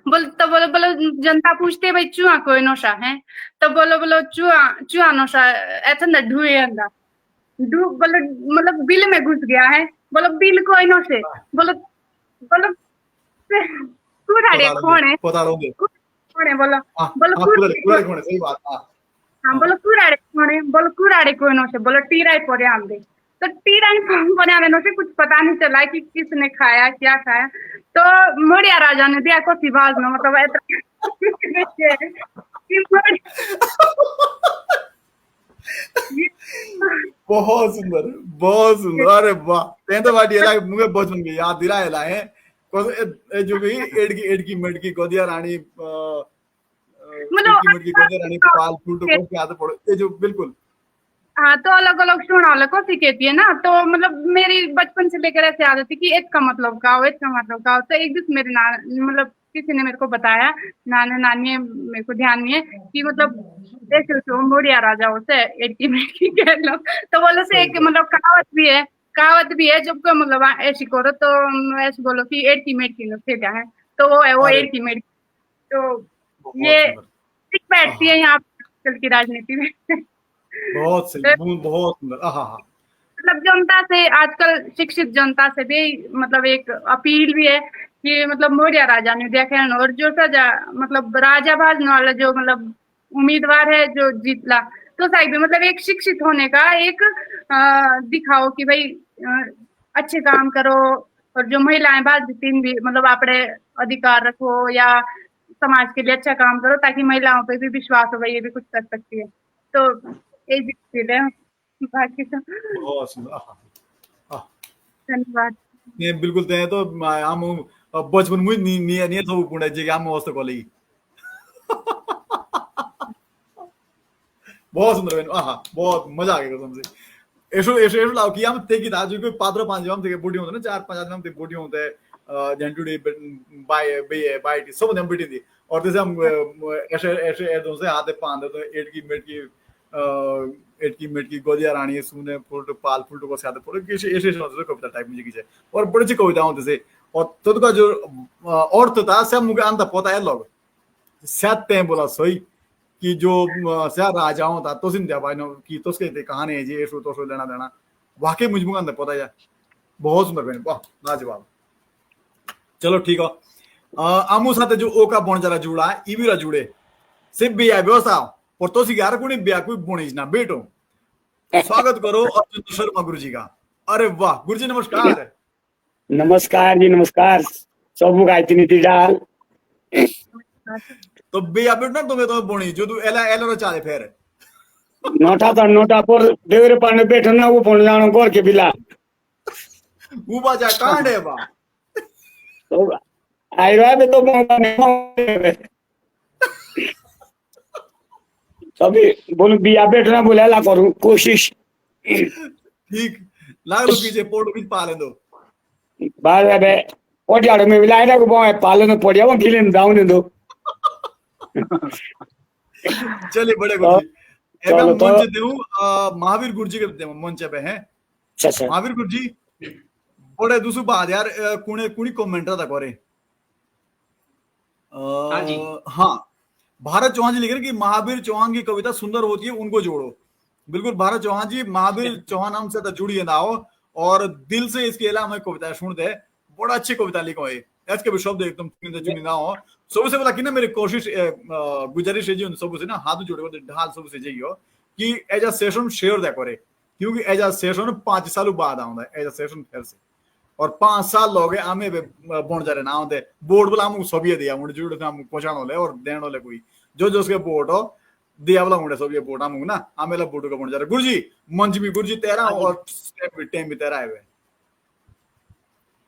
बोल तो बोलो बोलो जनता पूछते भाई चूहा कोई नोशा है, तो बोलो बोलो चूहा चूहा नोशा ऐसा ना ढूए अंदा ढू बोलो मतलब बिल में घुस गया है, बोलो बिल कोई नो से, बोलो बोलो कुराड़े खोने पता लोगे। खोने बोलो हाँ बोलो हाँ, पूरा खोने, सही बात। हाँ हाँ बोलो कुराड़े खोने, बोलो कुराड़े कोई नो से, बोलो टीराई पोरे आंदे, तो टीराई पोरे आंदे नो से कुछ पता नहीं चला कि किसने खाया क्या खाया। तो मोड़िया राजा ने दिया को सिवाज में मतलब बहुत सुंदर, बहुत सुंदर। अरे वाह, तें तो बाटी एला मुझे बचपन की याद दिला एला है। जो भी एडकी मेडकी गोदिया रानी एडकी मेडकी गोदिया रानी पाल फूल तो बहुत याद पड़ो ये जो बिल्कुल। हाँ तो अलग अलग सुना अलग को सीखती है ना, तो मतलब मेरी बचपन से लेकर ऐसे आदत थी कि एक का मतलब का हो, एक का मतलब का हो। तो एक दिन मेरे मतलब किसी ने मेरे को बताया, नाना नानी मेरे को ध्यान नहीं है कि मतलब ऐसे तो मोड़िया राजा होते एक की मेरी कह लो, तो बोलो से एक मतलब कहावत भी है जब को मतलब ऐसी करो तो ऐसे बोलो कि एट की मेट की थे क्या है, तो वो है वो एट की मेट। तो बहुत ये सुंदर। ठीक बैठती है यहाँ आजकल की राजनीति में। बहुत सही, बहुत सुंदर। हाँ हाँ मतलब जनता से आजकल शिक्षित जनता से भी मतलब एक अपील भी है कि मतलब मोड़िया राजा ने देखा है, और जो सजा मतलब राजा भाजने वाला जो मतलब उम्मीदवार है जो जीतला, तो साइड में मतलब एक शिक्षित होने का एक दिखाओ कि भाई अच्छे काम करो, और जो महिलाएं बात दिन भी मतलब अपने अधिकार रखो या समाज के लिए अच्छा काम करो, ताकि महिलाओं पे भी विश्वास हो भाई ये भी कुछ कर सकती है। तो एक भी है, बाकी तो बहुत सुंदर। हाँ हाँ, धन्यवाद। नहीं बिल्कुल ते तो हम बचपन में नहीं नहीं नहीं तो पुणे जी हम वास्ते कॉलेज। बहुत सुंदर बहन। हाँ बहुत मजा आ गया कसम से। ऐसो ऐसो ऐसो लाओ कि हम ते की था जो कोई पात्र पांच हम ते बूढ़ी होते ना, चार पांच आदमी हम ते बूढ़ी होते जेंटुडी बाय बे बाय सब हम बैठी थी। और जैसे हम ऐसे ऐसे ऐसे से हाथ पांच तो एट की मेट की गोदिया रानी सुने फुल पाल फुल को साथ फुल ऐसे ऐसे ऐसे कविता टाइप में की है। और बड़ी सी कविता होती से, और तो का जो अर्थ था सब मुझे अंत पता है लोग सत्य बोला सही कि जो से राजाओं था तो सिंध्या भाई ने की तो उसके कहानी है जी ऐसो तो लेना देना वाकई मुझे अंदर पता है। बहुत सुंदर बहन, वाह लाजवाब। चलो ठीक है। आमू साथ जो ओका बण जरा जुड़ा इवीरा जुड़े से बिया व्यवस्था और तो सिगार कोनी बिया कोई बोनीज ना बेटो। स्वागत करो अर्जुन शर्मा गुरु जी का। अरे वाह गुरु जी नमस्कार। नमस्कार जी नमस्कार। सबू गायत्री नीति डाल तो बिया बेट ना तुम्हें तो बोनी जो तू एला एला रो चाले फेर नोटा पर देवरे पाने बैठो ना वो पहुंच जानो गोर के बिला ऊबा जा कांडे बा तो आई रहा है तो मैं अभी बोलू बिया बैठना बोले ला करूं कोशिश ठीक लाग लो कीजिए पोर्ट भी पाले दो बार बे ओटियाड़ो में मिला है को बो पालन पड़िया वो गिलन डाउन दो। चलिए बड़े गुरु जी एवं मंच देऊ महावीर गुरु जी के मंच पे हैं। महावीर गुरु जी बड़े दूसरी बात यार कुणे कुणी कमेंटर था करे हाँ जी हाँ भारत चौहान जी लिख रहे कि महावीर चौहान की कविता सुंदर होती है उनको जोड़ो। बिल्कुल भारत चौहान जी महावीर चौहान हमसे तो जुड़िए ना हो और दिल से इसके अलावा कविता सुनते हैं। बड़ा अच्छी कविता लिखो है इसके भी शब्द एकदम चुनी ना हो। सबसे बोला कि ना मेरी कोशिश गुजारिश है जी सबसे ना हाथ जोड़े ढाल सबसे जाइयो कि एज अ सेशन शेयर दे करे क्योंकि एज अ सेशन 5 साल बाद आउंदा एज अ सेशन फिर से और 5 साल लोग आमे बन जा रहे ना आउंदे बोर्ड बोला हम सभी दिया मुंडे जुड़े हम पहुंचाने वाले और देने वाले कोई जो जो उसके बोर्ड हो दिया वाला मुंडे सब ये बोर्ड हम ना आमेला बोर्ड का बन जा रहे। गुरुजी मंच में गुरुजी तेरा और टाइम भी तेरा है।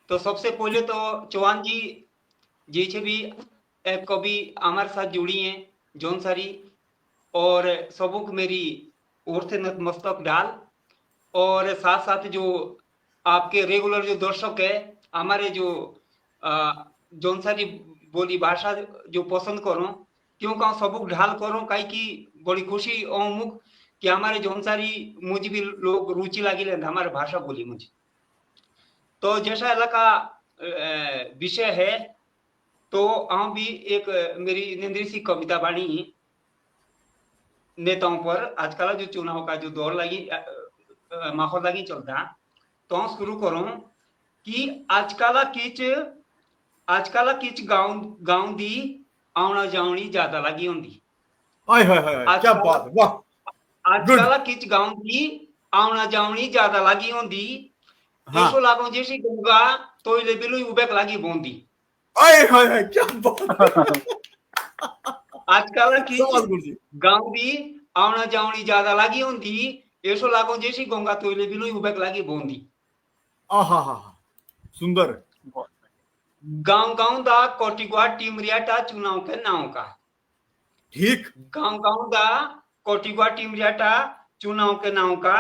तो सबसे पहले तो चौहान जी जैसे भी एक कवि हमारे साथ जुड़ी हैं जौन सारी, और सबक मेरी ओर से नतमस्तक डाल। और साथ साथ जो आपके रेगुलर जो दर्शक है हमारे जो जौन सारी बोली भाषा जो पसंद करो क्यों कहूँ सबक ढाल करो कहीं की बड़ी खुशी और मुख कि हमारे जौन सारी मुझे भी लोग रुचि लगी ले हमारे भाषा बोली मुझे। तो जैसा इलाका विषय है तो हम भी एक मेरी निंद्री सी कविता बाणी नेताओं पर आजकल जो चुनाव का जो दौर लगी माहौल लगी चलता, तो हम शुरू करूं कि आजकल किच गांव दी आउना जावनी ज्यादा लगी होंगी। हाय हाय हाय, क्या बात है, वाह। आजकल किच गांव दी आउना जावनी ज्यादा लगी होंगी। हाँ। ऐसो लागो जैसी गंगा तो ले बिलु उबेक लगी बोंदी। हाय हाय हाय, क्या बात। आजकल की शाबाश गुरुजी। गांव दी आउना जावनी ज्यादा लगी होंदी। ऐसो लागो जैसी गंगा तो ले बिलु उबेक लगी बोंदी। आहा हा, सुंदर। गांव दा कोटिगवा टीमरियाटा चुनाव के नाव का। ठीक। गांव दा कोटिगवा टीमरियाटा चुनाव के नाव का।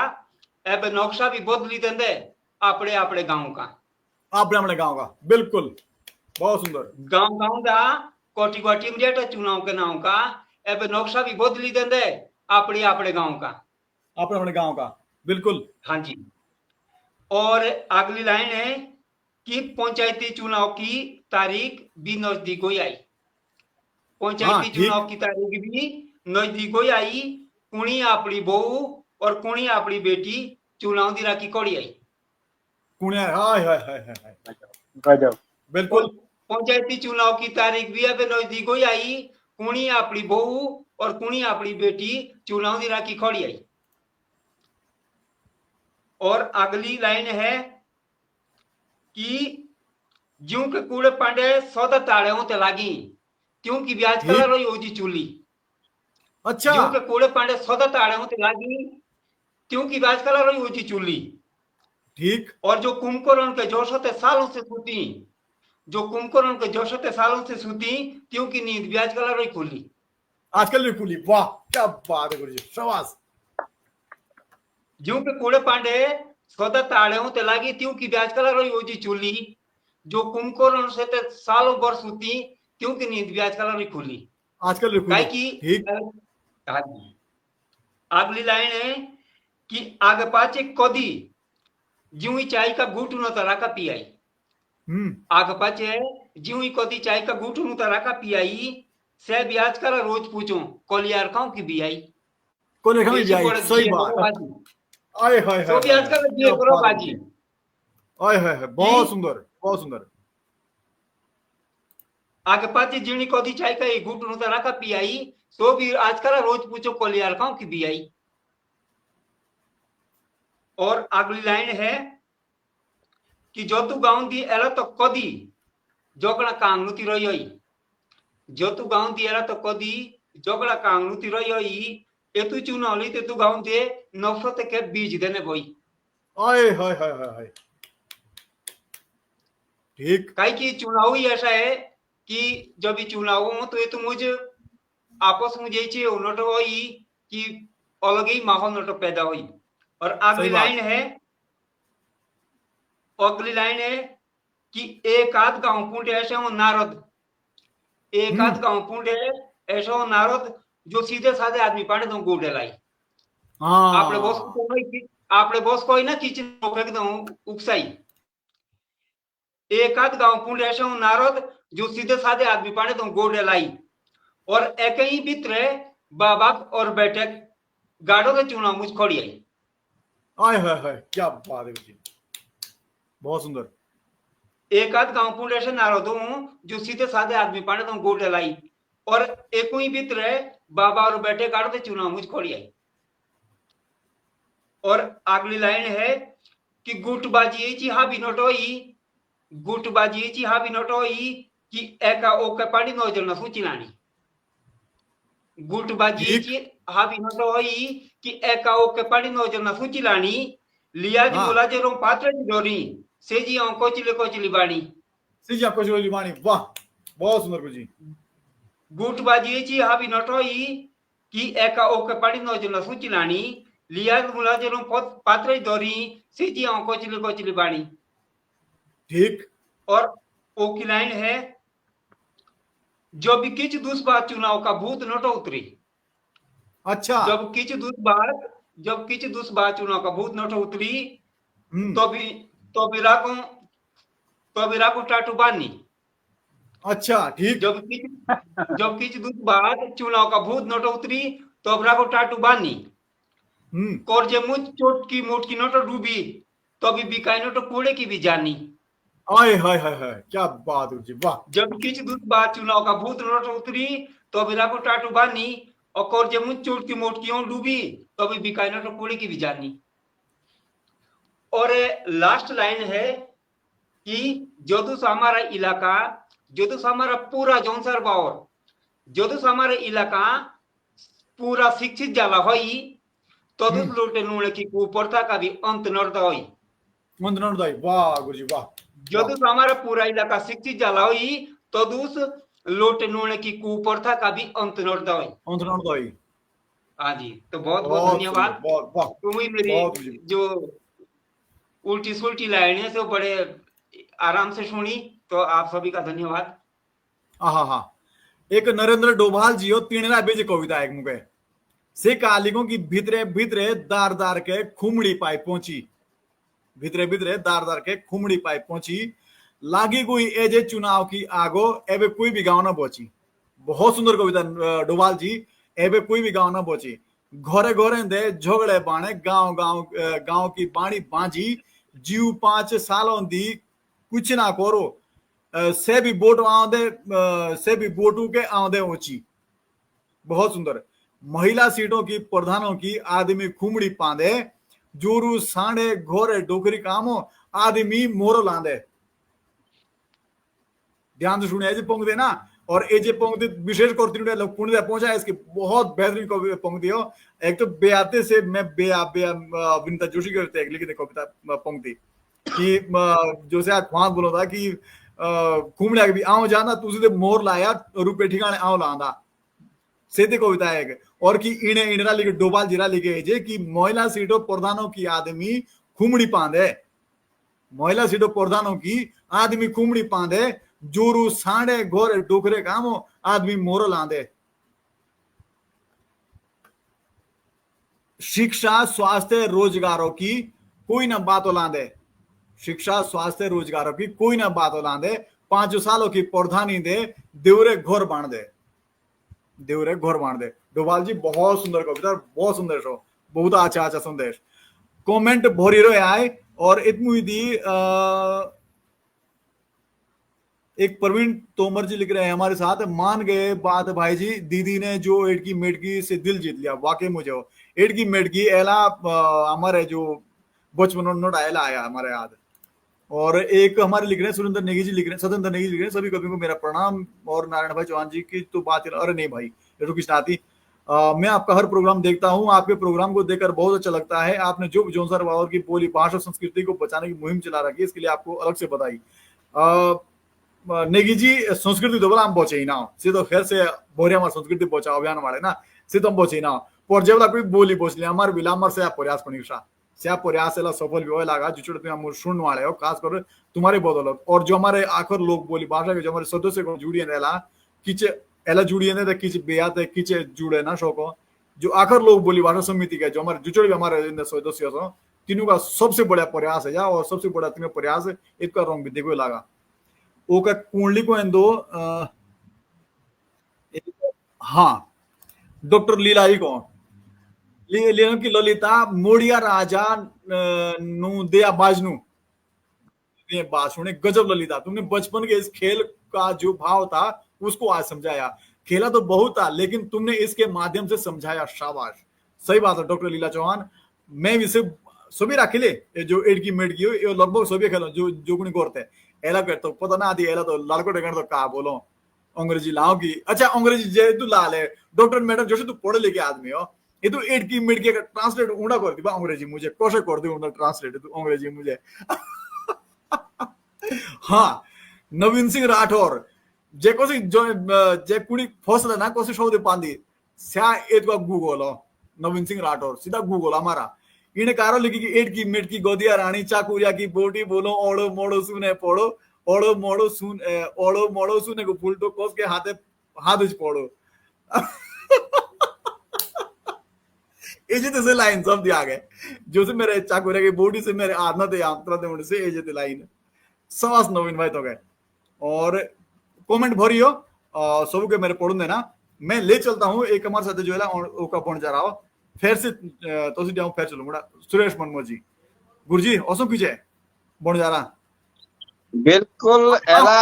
अब नक्शा भी बदली देंदे अपने अपने गांव का। अपने गांव का, बिल्कुल, बहुत सुंदर। गांव दा कोटिगवा टीमरियाटा चुनाव के नाव का। अब नक्शा भी बदली देंदे अपने अपने गांव का। अपने गांव का, बिल्कुल। हाँ जी। और अगली लाइन है कि पंचायती चुनाव की तारीख भी नजदीक हो आई। पंचायती चुनाव की तारीख भी नजदीक हो आई। कुणी अपनी बहू और कुणी अपनी बेटी चुनाव दी राखी कौड़ी आई। कुणिया, हाय हाय हाय हाय, गजब। बिल्कुल। पंचायती चुनाव की तारीख भी अब नजदीक हो आई। कुणी अपनी बहू और कुणी अपनी बेटी चुनाव दी राखी कौड़ी आई। और अगली लाइन है कि ज्यों के कूड़े पांडे सौदा ताड़े होते लागी क्योंकि ब्याज कलर रही हो जी चूली। अच्छा। ज्यों के कूड़े पांडे सौदा ताड़े होते लागी क्योंकि ब्याज कलर रही हो जी चूली। ठीक। और जो कुंभकर्ण के जोशते सालों से सूती, जो कुंभकर्ण के जोशते सालों से सूती क्योंकि नींद ब्याज कलर रही खुली। आजकल भी खुली, वाह क्या बात है गुरुजी, शाबाश। ज्यों के कूड़े पांडे सौदा ताड़े होते लागी क्योंकि ब्याज कलर रही हो जी चूली। जो कुंभकर्ण से ते सालों भर सूती क्योंकि नींद ब्याज कलर रही खुली। आजकल भी खुली। ठीक। अगली लाइन है कि आगे पाचे कदी ज्यों ही चाय का घूट न तरा का पियाई। आगे पाचे ज्यों ही कदी चाय का घूट न तरा का पियाई से ब्याज कला रोज पूछो कोलियार खाऊं की बियाई। कोने खाऊं की बियाई, सही बात। आए हाय हाय, ब्याज कला दिए करो बाजी। आए हाय हाय, बहुत सुंदर, बहुत सुंदर। आगे पाचे जीणी कदी चाय का एक घूट न तरा का पियाई तो भी आजकल रोज पूछो कोलियार खाऊं की बियाई। और अगली लाइन है कि जो तू गाँव दी एला तो कदी जोगड़ा कांगनुती रही। जो तू गाँव दी एला तो कदी जोगड़ा कांगनुती रही। ए तू चुनाव ली ते तू गाँव दे नफरत के बीज देने बोई। आए हाय हाय हाय, ठीक। कई की चुनाव ही ऐसा है कि जब भी चुनाव हो तो ये तो मुझे आपस में जैसे नोट हुई कि अलग ही माहौल नोट पैदा हुई। और अगली लाइन है कि एक आध गांव पुंडे ऐसे हो नारद, एक आध गांव पुंडे ऐसे हो नारद जो सीधे साधे आदमी पाने तो गोडे लाई। आपने बॉस को ही ना किचन एकदम उकसाई। एक आध गांव पुंडे ऐसे हो नारद जो सीधे साधे आदमी पाने तो गोडे लाई। और एक ही बित्र बाबा और बेटे गाड़ो के चुनाव मुझ खोड़ी आई। आए हाय हाय, क्या बात है जी, बहुत सुंदर। एक आध गांव पुंडे ऐसे नारद हूं जो सीधे साधे आदमी पाने तो गोडे लाई। और एक ही बित्र बाबा और बेटे गाड़ो के चुनाव मुझ खोड़ी आई। और अगली लाइन है कि गुटबाजी हाबी नोटोई, गुटबाजी हाबी नोटोई कि एका ओके पाड़ी नोजर न सूचिलानी। गुटबाजी हाबी नोटोई कि एका ओके पाड़ी नोजर न सूचिलानी लिया जी बोला जे रों पात्र जोरी सेजी कोचिले कोचिली बाणी सीजी आपको जो वाणी, वाह बहुत सुंदर गुरुजी। बूटबाजी ची हाबी नटोई कि एका ओके पाड़ी नो जो सुचिलानी लियाद मुला जो पात्र दोरी सेजी कोचिले बाणी। ठीक। और ओ की लाइन है, जो भी किच दूस बात चुनाव का भूत नोट उतरी। अच्छा। जब किच दूस बात चुनाव का भूत नोट उतरी तो भी राको टाटू बानी। अच्छा ठीक। जब किच दूस बात चुनाव का भूत नोट उतरी तो अब राको टाटू बानी। और जे मुझ चोट की मोट की नोट डूबी तो अभी बिकाई नोट कूड़े की भी जानी। हाय हाय हाय हाय, क्या बात है जी, वाह। जब किच दूस बात चुनाव का भूत नोट उतरी तो अभी राको टाटू बानी और जे मुझ चोट की मोट की डूबी तो अभी बिकाई नोट कूड़े की भी जानी। और लास्ट लाइन है कि जोदुस हमारा इलाका, जोदुस हमारा पूरा जौनसर बावर, जोदुस हमारा इलाका पूरा शिक्षित जाला होई तो दुस लोटे नूने की कुप्रथा का भी अंत नर्द होई। वाह गुरुजी वाह। जोदुस हमारा पूरा इलाका शिक्षित जाला होई तो दुस लोटे नूने की कुप्रथा का भी अंत नर्द होई। हाँ जी, तो बहुत बहुत धन्यवाद। तुम्हें मेरी जो उल्टी सुल्टी लाइनें से बड़े आराम से सुनी, तो आप सभी का धन्यवाद। हाँ, एक नरेंद्र डोभाल जी हो तीनरा बेज कविता एक मुके से कालिकों की भितरे भितरे दार दार के खुमड़ी पाई पहुंची, भितरे भितरे दार दार के खुमड़ी पाई पहुंची, लागी कोई एजे चुनाव की आगो एबे कोई भी गाँव ना पहुंची। बहुत सुंदर कविता डोभाल जी। एबे कोई भी गाँव ना पहुंची, घरे घरे दे झगड़े बाणे, गांव गांव गांव की बाणी बांझी, जीव 5 सालों दी कुछ ना करो, से भी बोट आंदे, से भी बोटू के आंदे ऊंची। बहुत सुंदर। महिला सीटों की प्रधानों की आदमी खुमड़ी पांदे, जोरू सांडे घोरे डोकरी कामो, आदमी मोरो लांदे। ध्यान से सुनिए जी पंक्ति ना, और ये जो पंक्ति विशेष करती लोग पुण्य पहुंचा है, इसकी बहुत बेहतरीन पंक्ति हो। एक तो बेआते से मैं विनीता जोशी के लिखी कविता पंक्ति कि जो से आज ख्वान बोलो था कि घूमने भी आओ जाना तुझे मोर लाया रुपये ठिकाने आओ लांदा, सीधी कविता है। और कि इने इनरा लिखे डोभाल जीरा लिखे जे कि महिला सीटों प्रधानों की आदमी खुमड़ी पांदे, महिला सीटों प्रधानों की आदमी खुमड़ी पांदे, जोरू सांडे घोरे डोकरे कामो, आदमी मोरो लांदे। शिक्षा स्वास्थ्य रोजगारों की कोई ना बातों लांदे, शिक्षा स्वास्थ्य रोजगारों की कोई ना बातों लांदे, 5 सालों की प्रधानी दे देवरे घोर बांध दे, देवरे घोर बांध दे। डोभाल जी बहुत सुंदर कविता, बहुत सुंदर शो, बहुत अच्छा अच्छा संदेश। कमेंट भरी रहे आए और इतनी दी एक प्रवीण तोमर जी लिख रहे हैं हमारे साथ, मान गए बात भाई जी, दीदी ने जो एडकी मेडकी से दिल जीत लिया। वाकई मुझे एडकी मेडकी एला हमारे जो बचपन नोट आया आया हमारे याद। और एक हमारे लिख रहे हैं सुरेंद्र नेगी जी लिख रहे हैं, सतेंद्र नेगी जी लिख रहे हैं, सभी कवियों को मेरा प्रणाम। और नारायण भाई चौहान जी की तो बात, अरे नहीं भाई ये तो किसने आती। मैं आपका हर प्रोग्राम देखता हूं, आपके प्रोग्राम को देखकर बहुत अच्छा लगता है। आपने जो जोनसर बावर की बोली भाषा संस्कृति को बचाने की मुहिम चला रखी है, इसके लिए आपको अलग से बधाई। नेगी जी संस्कृति तो बोला हम बचे ना से तो खैर से बोरिया हमारे संस्कृति बचाओ अभियान वाले ना से तो हम बचे ना पर जब कोई बोली बचली हमारे बिलामर से आप प्रयास पनीक्षा से आप प्रयास से सफल भी हो लगा जुचड़ तुम सुन वाले हो, खास कर तुम्हारे बदौलत। और जो हमारे आखिर लोग बोली भाषा के जो हमारे सदस्य को जुड़िए रहला किचे एला जुड़िए नहीं किच बेयाते किचे जुड़े ना शोको, जो आखिर लोग बोली भाषा समिति के जो हमारे जुचड़ भी हमारे सदस्य हो तीनों का सबसे बड़ा प्रयास है, और सबसे बड़ा तीनों प्रयास एक का रंग भी देखो लगा ओका कुंडली को दो। हाँ डॉक्टर लीला जी को लेनो की ललिता मोड़िया राजा नु दया बाजनू ये बात सुने गजब ललिता, तुमने बचपन के इस खेल का जो भाव था उसको आज समझाया। खेला तो बहुत था लेकिन तुमने इसके माध्यम से समझाया, शाबाश। सही बात है डॉक्टर लीला चौहान। मैं इसे सभी राखिले जो एडकी मेडकी हो लगभग सभी खेलो जो जोगुनी करते एला करते पता ना आती एला तो लालकोट तो कहा बोलो अंग्रेजी लाओ की। अच्छा अंग्रेजी जे तू लाल है डॉक्टर मैडम जो तू पढ़े लिखे आदमी हो ये तो एडकी मेडकी का ट्रांसलेट उड़ा कर दी अंग्रेजी मुझे कौशे कर दी ट्रांसलेट तू अंग्रेजी मुझे हाँ नवीन सिंह राठौर जे कोसी जो जे कुड़ी फसला ना कोसी शोधे पांदी स्या एत का गूगल नवीन सिंह राठौर सीधा गूगल हमारा इन्हें कारो लिखी कि एट की मिट की गोदिया रानी चाकुरिया की बोटी बोलो ओड़ो मोड़ो सुने पड़ो ओड़ो मोड़ो सुने को फुलटो कोस के हाथ पड़ो एजे से लाइन सब दिया गए जो से मेरे चाकुरिया की बोटी से मेरे आत्मा थे आत्मा से एजे लाइन सवास नवीन भाई तो गए और कमेंट भरियो सब के मेरे पढ़ू देना मैं ले चलता हूँ एक हमारे साथ जो है ओका पहुंच जा रहा हो फिर से तो सी फिर चलूंगा सुरेश मनमोजी गुरुजी औसम कीजिए बन जा रहा बिल्कुल एला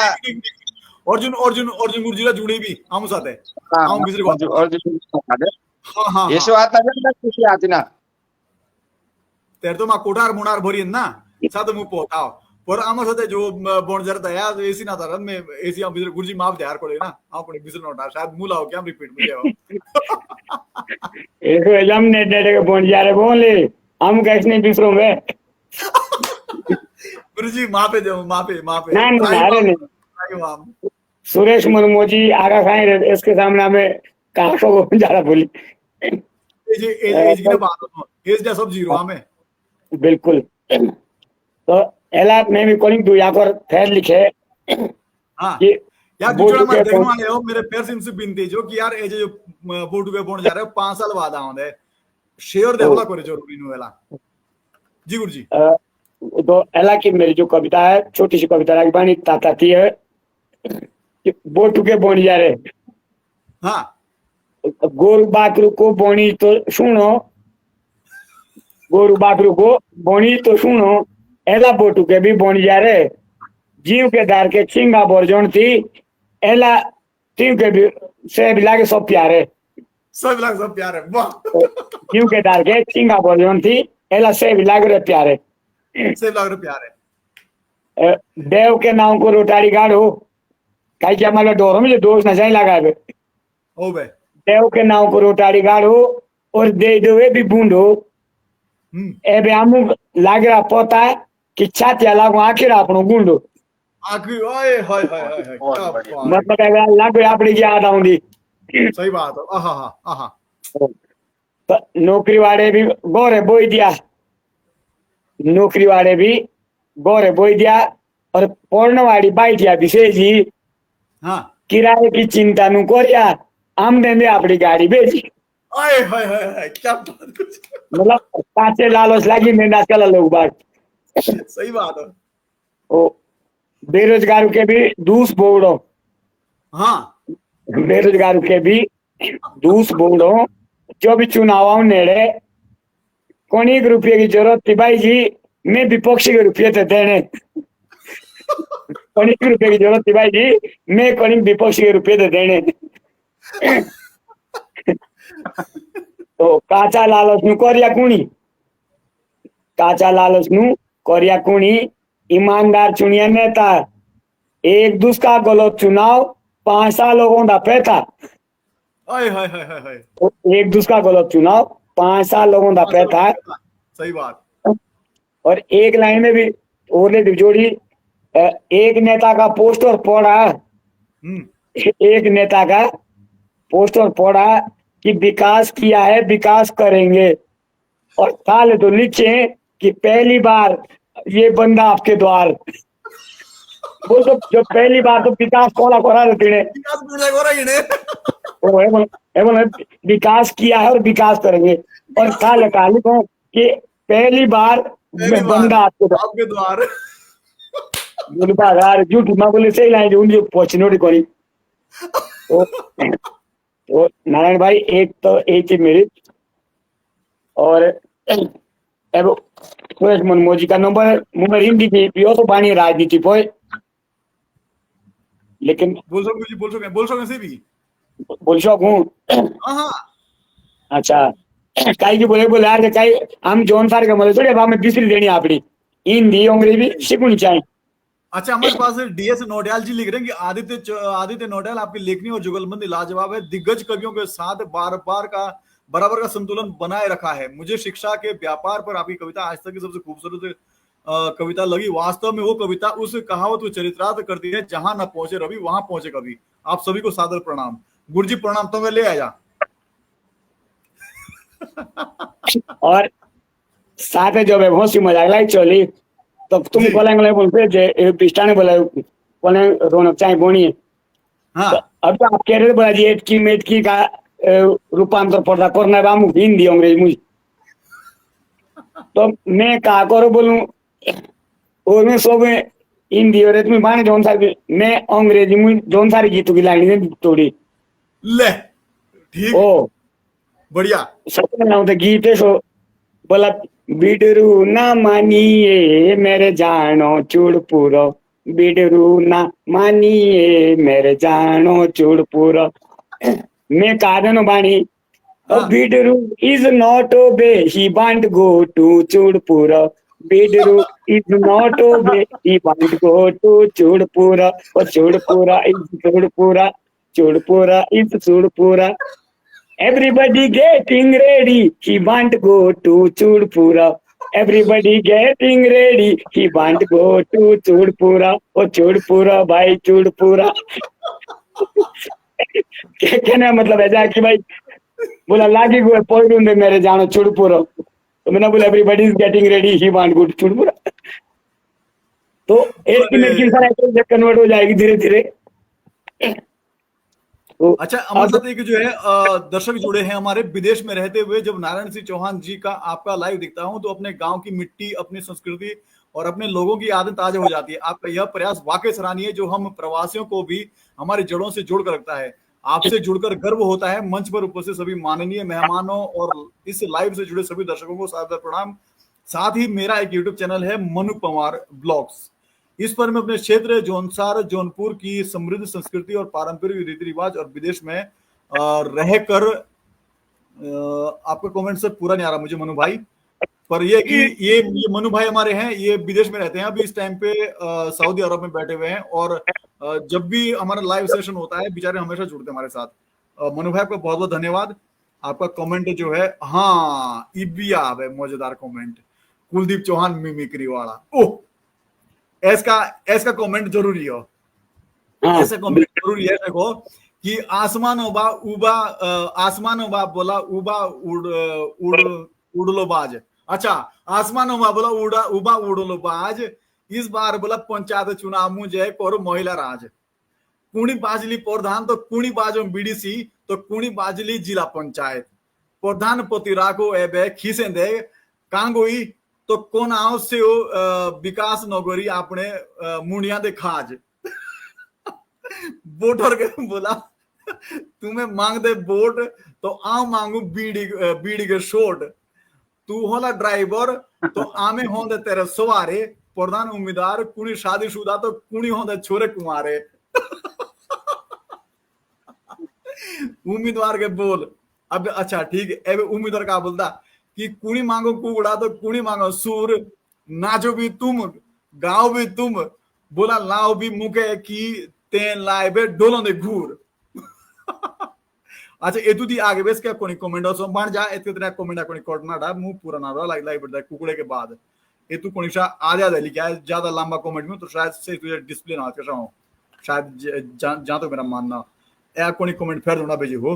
अर्जुन अर्जुन अर्जुन गुरुजी ला जुड़ी भी हम साथ है हम किसी को अर्जुन हाँ हाँ ये बात ना खुशी आती ना तेरे तो माँ कोठार मुनार भरी ना साथ मुँह पोताओ पर आम साथ जो बन जा रहा है एसी ना था मैं एसी हम गुरुजी माफ तैयार करे ना आप कोई बिजल नोटा शायद मुला हो क्या रिपीट में जाओ एक एलम नेट नेट के बन जा रहे बोले हम कैसे नहीं बिसरों में गुरुजी माफे दो माफे ना अरे नहीं सुरेश मनमोजी आगा खाए इसके सामने हमें काशों को जा रहा बोली एज की बात हो एज जा सब जीरो हमें बिल्कुल तो एला मैं भी कॉलिंग दू यहाँ पर फिर लिखे हाँ यार दूसरा मैं देखने वाले हो मेरे पैर से इनसे बिनती जो कि यार एज जो बोर्ड पे पहुंच जा रहे हो 5 साल बाद आउंदे शेयर देवला करे जरूरी नु एला जी गुरुजी तो एला की मेरी जो कविता है छोटी सी कविता लागी बानी ताती है बोटू के बोनी जा रहे हाँ गोरु बाकरू को बोनी तो सुनो गोरु बाकरू को बोनी तो सुनो एला बोटू के भी बोनी जा रहे जीव के दार के चिंगा बोरजोन थी एला जीव के भी से भी लागे सब प्यारे सब प्यारे वाह जीव के दार के चिंगा बोरजोन थी एला से भी लागे प्यारे से लागे प्यारे देव के नाम को रोटारी गाड़ो कहीं क्या मतलब डोरों में जो दोष न चाहिए लगा है ओ बे देव के नाम को रोटारी गाड़ो और दे दो भी बूंदो एबे हमू लाग रहा पोता कि छातिया लागो आखिर आपनो गुंडो आखिर ओए हाय हाय हाय मतलब एबे लाग आपड़ी याद आउंदी सही बात है आहा आहा तो नौकरी वाले भी गोरे बोई दिया नौकरी वाले भी गोरे बोई दिया और पढ़ने वाली बैठिया विशेष जी हाँ किराए की चिंता नु कोरिया आमदनी अपनी गाड़ी भेजी ओए हाय हाय क्या बात मतलब काचे लालच लागी में आजकल लोग बात सही बात है ओ बेरोजगार के भी दूस बोर्डो हाँ बेरोजगार के भी दूस बोर्डो जो भी चुनाव नेड़े कोनी रुपये की जरूरत थी भाई जी मैं विपक्षी के रुपये थे देने कोनी रुपये की जरूरत थी भाई जी मैं कोनी विपक्षी के रुपये थे देने तो काचा लालच नु कोरिया कुणी काचा लालच नु कोरिया कुणी ईमानदार चुनिया नेता एक दूसरा गलत चुनाव 5 साल लोगों का पैसा हाय हाय हाय हाय एक दूसरा गलत चुनाव 5 साल लोगों का पैसा सही बात और एक लाइन में भी और जोड़ी एक नेता का पोस्टर पड़ा एक नेता का पोस्टर पड़ा कि विकास किया है विकास करेंगे और साल तो लिखे कि पहली बार ये बंदा आपके द्वार वो तो जो पहली बार तो विकास कोला कोरा विकास किया है और विकास करेंगे और साल लिखो कि पहली बार बंदा आपके द्वार झूठी माँ बोले सही लाइन जो पहुंचने कोनी तो नारायण भाई एक तो एक ही मेरी और अब सुरेश मनमोजी का नंबर मुझे हिंदी थी पियो तो पानी राजनीति पे लेकिन बोल सको से भी बोल सकूं अच्छा कई की बोले यार कई हम जोन सार के बोले थोड़े हमें बिजली देनी अपनी हिंदी अंग्रेजी सीखनी चाहिए अच्छा हमारे पास डीएस नोटियाल जी लिख रहे हैं कि आदित्य नोटियाल आपकी लेखनी और जुगलबंदी लाजवाब है दिग्गज कवियों के साथ बराबर का संतुलन बनाए रखा है मुझे शिक्षा के व्यापार पर आपकी कविता आज तक की सबसे खूबसूरत कविता लगी। वास्तव में वो कविता उस कहावत को चरितार्थ करती है, जहां न पहुंचे रवि वहां पहुंचे कवि। आप सभी को सादर प्रणाम। गुरुजी प्रणाम, तो मैं ले आया। और साथ में जो है बहुत सी मजाक लाई चली, तो तुम जी। बोलेंगे बोलते जे पिस्टा ने बोला बोले रौनक चाहे बोनी है। हाँ तो अब तो आप कह रहे थे बोला जी एटकी मेटकी का रूपांतर पड़ता करना है बामू हिंदी अंग्रेजी मुझे। तो मैं कहा करो बोलूं और मैं सब हिंदी और तुम्हें बाने जोन सारी मैं अंग्रेजी में जोन सारी गीतों की लाइन थोड़ी ले ठीक, ओ बढ़िया। सच में तो गीत है सो बोला बिडरू ना मानिए मेरे जानो चूड़पुरो, बिडरू ना मानिए मेरे जानो चूड़पुरो। मैं कादनो बाणी हाँ। बिडरू is not obey he want go to Churpuro, Bidru is not obey he want go to Churpura, और Churpura is Churpura, Churpura is Churpura. Everybody getting ready, he want go to Chudpura. Everybody getting ready, he want go to Chudpura. Oh Chudpura भाई Chudpura। कहने मतलब ऐसा कि भाई बोला लागी को पॉइंट में मेरे जानो Chudpura। तो मैंने बोला everybody is getting ready, he want go to Chudpura। तो एक की मेरी सारा कन्वर्ट हो जाएगी धीरे धीरे। अच्छा, हमारे साथ एक जो है दर्शक जुड़े हैं हमारे विदेश में रहते हुए। जब नारायण सिंह चौहान जी का आपका लाइव दिखता हूं तो अपने गांव की मिट्टी, अपनी संस्कृति और अपने लोगों की यादें ताजा हो जाती है। आपका यह प्रयास वाकई सराहनीय है, जो हम प्रवासियों को भी हमारी जड़ों से जोड़कर रखता है। आपसे जुड़कर गर्व होता है। मंच पर उपस्थित सभी माननीय मेहमानों और इस लाइव से जुड़े सभी दर्शकों को सादर प्रणाम। साथ ही मेरा एक यूट्यूब चैनल है मनु पंवार ब्लॉग्स। इस पर मैं अपने क्षेत्र जौनसार जौनपुर की समृद्ध संस्कृति और पारंपरिक रीति रिवाज और विदेश में रहकर, आपका कमेंट सर पूरा नहीं आ रहा मुझे मनु भाई, पर ये कि ये मनु भाई हमारे हैं, ये विदेश में रहते हैं अभी इस टाइम पे, सऊदी अरब में बैठे हुए हैं। और जब भी हमारा लाइव सेशन होता है बेचारे हमेशा जुड़ते हैं हमारे साथ। मनु भाई आपका बहुत बहुत धन्यवाद। आपका कमेंट जो है, हाँ इबिया है मजेदार कमेंट, कुलदीप चौहान मिमिक्री वाला। ओह ऐसा कमेंट जरूरी हो, ऐसा कमेंट जरूरी है। देखो कि आसमानों बा बोला उबा उड़लो बाज। अच्छा, आसमानों बा बोला उबा उड़लो बाज। इस बार बोला पंचायत चुनाव मुझे करो महिला राज। कुणी बाजली प्रधान तो कुणी बाजो बीडीसी तो कुणी बाजली जिला पंचायत। प्रधानपति राखो एबे खीसे दे कांगोई तो कौन आओ से विकास नगरी आपने मुंडिया दे खाज। वोटर के बोला तुम्हें मांग दे वोट तो आओ मांगू बीड़ी के शोट। तू होला ड्राइवर तो आमे हों दे तेरे सवारे। प्रधान उम्मीदवार कुणी शादीशुदा तो कुणी हों दे छोरे कुमारे। उम्मीदवार के बोल अब अच्छा ठीक है। अब उम्मीदवार का बोलता कि कुणी मांगो कुगड़ा तो कुणी मांगो सूर। नाचो भी तुम गाओ भी तुम, बोला लाओ भी मुके की तेन लाए बे डोलों दे घूर। अच्छा एतु दी आगे बेस क्या कोनी कमेंट सो बन जा एतु तेरा कमेंट कोनी कोटना डा मुंह पूरा ना रहा लाइक बड़ा कुकड़े के बाद एतु कोनी सा आ जा दे लिखा है ज्यादा लंबा कमेंट में तो शायद से तुझे डिस्प्ले ना कर रहा हूं शायद जहां तो मेरा मानना ए कोनी कमेंट फिर होना भेजे हो।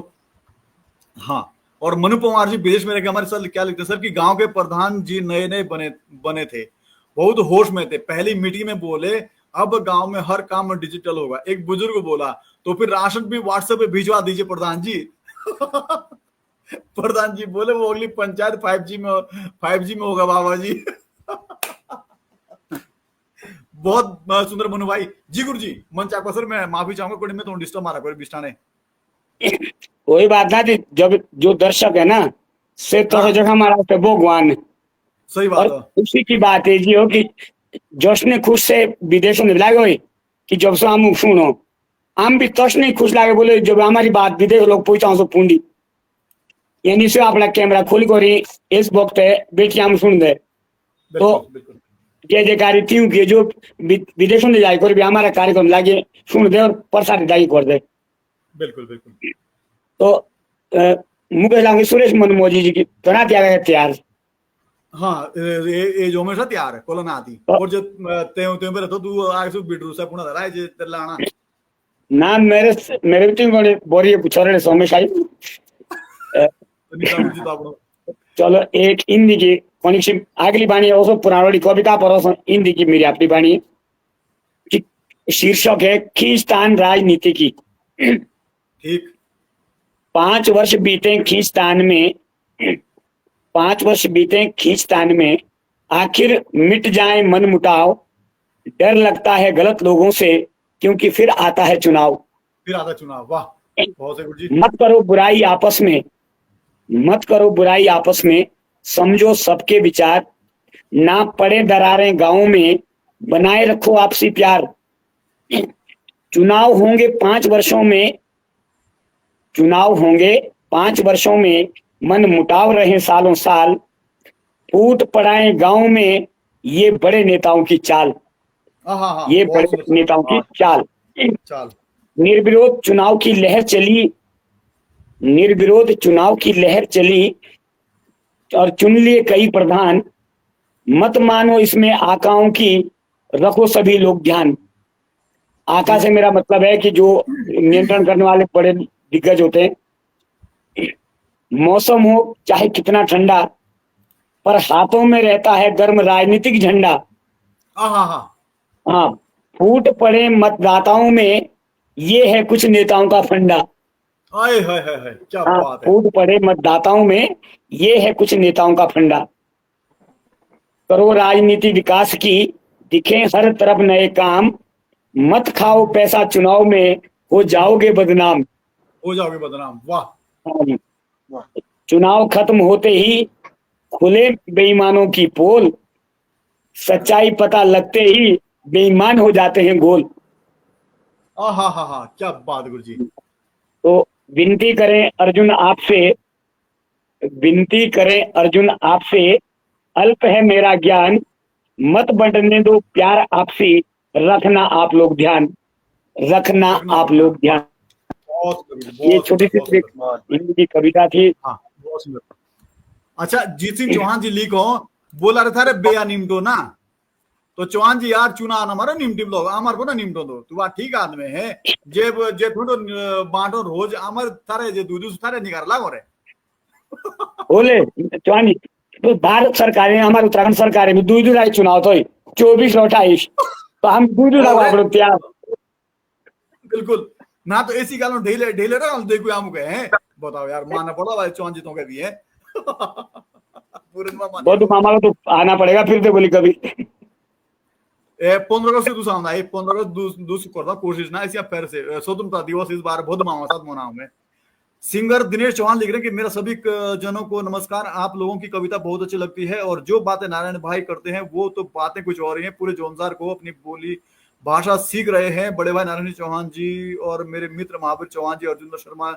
हाँ, और मनु पंवार जी विदेश में रहकर हमारे साथ क्या लिखते हैं सर कि गांव के प्रधान जी नए नए बने थे, बहुत होश में थे। पहली मीटिंग में बोले अब गांव में हर काम डिजिटल होगा। एक बुजुर्ग बोला तो फिर राशन भी व्हाट्सएप पे भिजवा दीजिए प्रधान जी। प्रधान जी बोले वो अगली पंचायत 5G में होगा बाबा जी। बहुत सुंदर मनु भाई जी। गुरु जी मंच आपका सर, मैं माफी चाहूंगा कोई में तो डिस्टर्ब मारा कोई बिस्टाने कोई बात ना थी। जब जो दर्शक है ना से तो जगह हमारा भगवान सही बात है। उसी की बात है जी हो कि जोश ने खुश से विदेशों में लागे हुई कि जब से हम सुनो हम भी तोश नहीं खुश लागे बोले जब हमारी बात विदेश लोग पहुंचाओ सो पूंडी यानी से अपना कैमरा खोल कर इस वक्त बेटी हम सुन दे तो जय जयकारी थी कि जो विदेशों में जाकर भी हमारा कार्यक्रम लागे सुन दे और प्रसारित जागी कर दे। बिल्कुल बिल्कुल। तो मुकेश लागे सुरेश मनमोजी जी की तना त्याग है तैयार। हाँ ये जो हमेशा तैयार है कोला ना आती और जो ते ते पर तो तू आगे से बिटरू से पुना रहा है जे तेरे लाना ना मेरे भी बड़े बोरिए छोरे सोमेश आई तो निशा मुझे तो आपनो चलो एक हिंदी की कनेक्शन अगली बाणी ओसो पुरानी कविता पर ओसो हिंदी की मेरी अपनी बाणी कि शीर्षक है खींचतान राजनीति की। ठीक 5 वर्ष बीते खींचतान में 5 वर्ष बीते खींचतान में आखिर मिट जाए मन मुटाव, डर लगता है गलत लोगों से क्योंकि फिर आता है चुनाव। फिर आता चुनाव वाह बहुत है गुरुजी मत करो बुराई आपस में, मत करो बुराई आपस में, समझो सबके विचार, ना पड़े दरारें गांव में, बनाए रखो आपसी प्यार। चुनाव होंगे 5 वर्षों में, चुनाव होंगे 5 वर्षों में, मन मुटाव रहे सालों साल, फूट पड़ाए गांव में ये बड़े नेताओं की चाल, हाँ ये बड़े नेताओं की चाल। चाल निर्विरोध चुनाव की लहर चली, निर्विरोध चुनाव की लहर चली और चुन लिए कई प्रधान, मत मानो इसमें आकाओं की, रखो सभी लोग ध्यान। आका से मेरा मतलब है कि जो नियंत्रण करने वाले बड़े दिग्गज होते हैं। मौसम हो चाहे कितना ठंडा, पर हाथों में रहता है गर्म राजनीतिक झंडा। हाँ, फूट पड़े मतदाताओं में, ये है कुछ नेताओं का फंडा। हाय हाय हाय हाय क्या हाँ, बात है फूट पड़े मतदाताओं में, ये है कुछ नेताओं का फंडा। करो राजनीति विकास की, दिखे हर तरफ नए काम, मत खाओ पैसा चुनाव में, हो जाओगे बदनाम। हो जाओगे बदनाम वाह हाँ जी। चुनाव खत्म होते ही खुले बेईमानों की पोल, सच्चाई पता लगते ही बेईमान हो जाते हैं गोल। हाँ क्या बात गुरुजी तो विनती करें अर्जुन आपसे, विनती करें अर्जुन आपसे, अल्प है मेरा ज्ञान, मत बंटने दो प्यार आपसी, रखना आप लोग ध्यान, रखना आप लोग ध्यान। ये छोटी सी हिंदी की कविता थी। हाँ बहुत सुंदर। अच्छा जीत सिंह चौहान जी लिखो बोला रहे था रे बेया निमटो ना तो चौहान जी यार चुना हमारा निमटिम लोग आमार को ना निमटो दो तू ठीक आदमी है जे थोड़ो बांटो रोज आमर थारे जे दूध थारे निकाल लागो रे बोले चौहान जी तो भारत सरकार ने हमारे उत्तराखंड सरकार में दूध राय चुनाव तो 24 और 28 तो हम दूध राय तैयार बिल्कुल ना तो ऐसी गालों ढेले ढेले रहा हम देखो हम गए हैं बताओ यार मानना पड़ा भाई चौहान जी तो के भी है बहुत मामा को तो आना पड़ेगा फिर से बोली कभी 15 अगस्त से दूसरा है 15 अगस्त दूसरी करता कोशिश ना ऐसी फिर से स्वतंत्रता दिवस इस बार बहुत मामा साथ मनाऊंगे। सिंगर दिनेश चौहान लिख रहे हैं कि मेरा सभी जनों को नमस्कार, आप लोगों की कविता बहुत अच्छी लगती है और जो बातें नारायण भाई करते हैं वो तो बातें कुछ और ही हैं। पूरे जोनसार को अपनी बोली भाषा सीख रहे हैं बड़े भाई नारायण चौहान जी और मेरे मित्र महावीर चौहान जी, अर्जुन शर्मा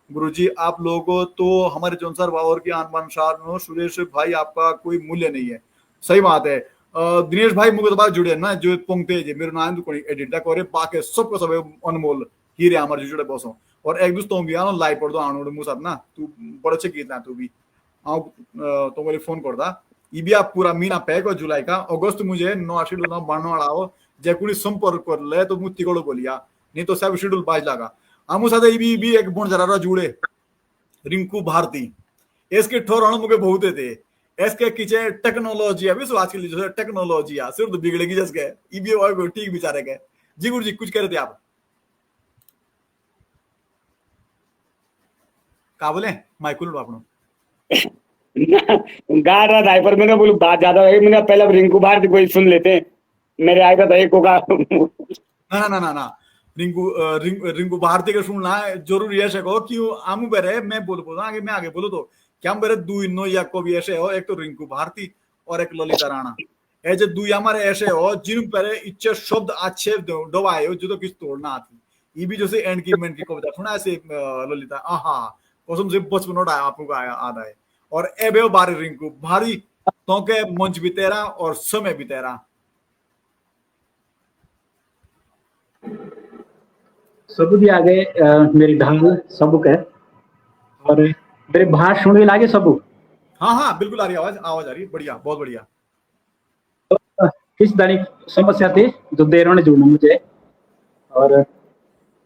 गुरु जी, आप लोगों तो हमारे जोनसार बावर की आन बान शान सुरेश भाई आपका कोई मूल्य नहीं है। सही बात है दिनेश भाई मुझे तो बात जुड़े ना जो पंक्ते जे मेरे नाम तो कोई एडिट करे बाकी सबको सब अनमोल हीरे हमारे जुड़े बसों और एक दूसरे भी आनो लाइव पढ़ दो आनो मुझे साथ ना तू बड़े अच्छे गीत ना तू भी आओ तो मेरे फोन कर दा ये भी आप पूरा महीना पैक हो जुलाई का अगस्त मुझे 9 शेड्यूल बढ़ने वाला हो जे कुछ संपर्क कर ले तो मुझे तिगड़ो बोलिया नहीं तो सब शेड्यूल बाज लगा हम साथ भी एक बन जरा जुड़े रिंकू भारती इसके ठोर होने मुझे बहुत थे इसके किचे टेक्नोलॉजी अभी सो आज के लिए टेक्नोलॉजी आ सिर्फ तो बिगड़ेगी जैसे ये भी और ठीक बेचारे गए जी गुरु जी कुछ कह रहे थे आप का बोले माइकुल आपनो गा रहा था पर मैंने बोलू बात ज्यादा है मैंने पहले रिंकू भारती कोई सुन लेते मेरे आएगा था एक होगा ना रिंकू भारती का सुनना जरूरी ऐसे कहो कि आमू बेरे मैं बोल आगे मैं आगे बोलो तो क्या हम बेरे दू नो या को भी ऐसे हो एक तो रिंकू भारती और एक ललिता राणा ऐसे दू हमारे ऐसे हो जिन पर इच्छे शब्द अच्छे दवाए हो जो तो किस तोड़ना आती ये भी जैसे एंड की मेंट की कविता सुना ऐसे ललिता आहा कसम से बचपन उठाया आपको आदा है और एबे बारे रिंकू भारी तो के मंच भी तेरा और समय भी तेरा सब भी आगे मेरी ढाल सबक है और मेरे भाष सुन लागे सब हाँ हाँ बिल्कुल आ रही है आवाज, आवाज आ रही है, बढ़िया, बहुत बढ़िया। किस दैनिक समस्या थी जो देर होने जुड़ना मुझे, और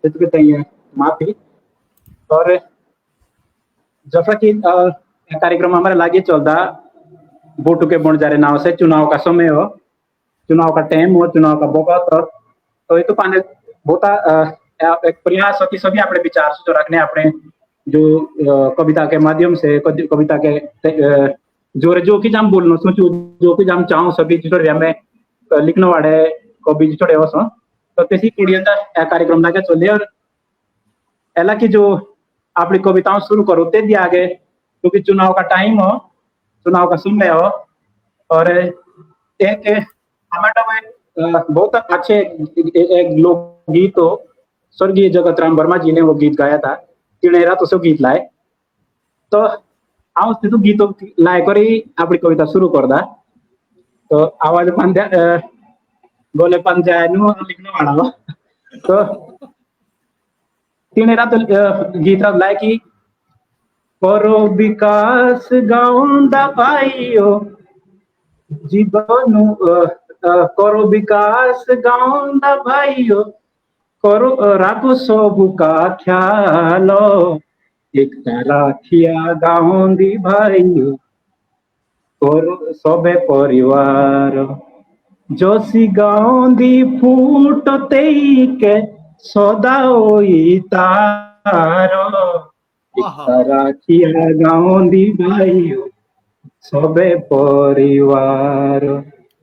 इसके तय माफी। और जैसा कि कार्यक्रम हमारे लागे चलता वोटों के बंजारे नाव से, चुनाव का समय हो, चुनाव का टाइम हो, चुनाव का वक्त हो, तो ये तो पाने बहुत एक प्रयास हो कि सभी अपने विचार जो रखने अपने जो कविता के माध्यम से, कविता के जो कि हम बोलना सोचू, जो कि हम चाहूँ सभी जोड़े हमें लिखने वाले कवि जोड़े हो सो, तो किसी कुड़ियन कार्यक्रम लागे चले। और एला की जो अपनी कविताओं शुरू करो ते दिया आगे, क्योंकि चुनाव का टाइम हो, चुनाव का समय हो। और एक हमारा बहुत अच्छे एक लोकगीत हो, स्वर्गीय जगत राम वर्मा जी ने वो गीत गाया था, तिणेरा तो सो गीत लाए, तो आओ तो गीत लाए कर ही अपनी कविता शुरू कर दा। तो आवाज पंजा गोले पंजाय नु लिखने वाला हो, तो तिणेरा तो गीत लाए कि करो विकास गाँव भाइयो जीवनु, करो विकास गाँव भाइयो, करो राखो सबू का ख्याल, एक राखिया गाँव दी भाइयो, करो सबे परिवार, जोशी गाँव दी फूट तेई के सदा होई तारो, राखिया गाँव दी भाइयों सबे परिवार।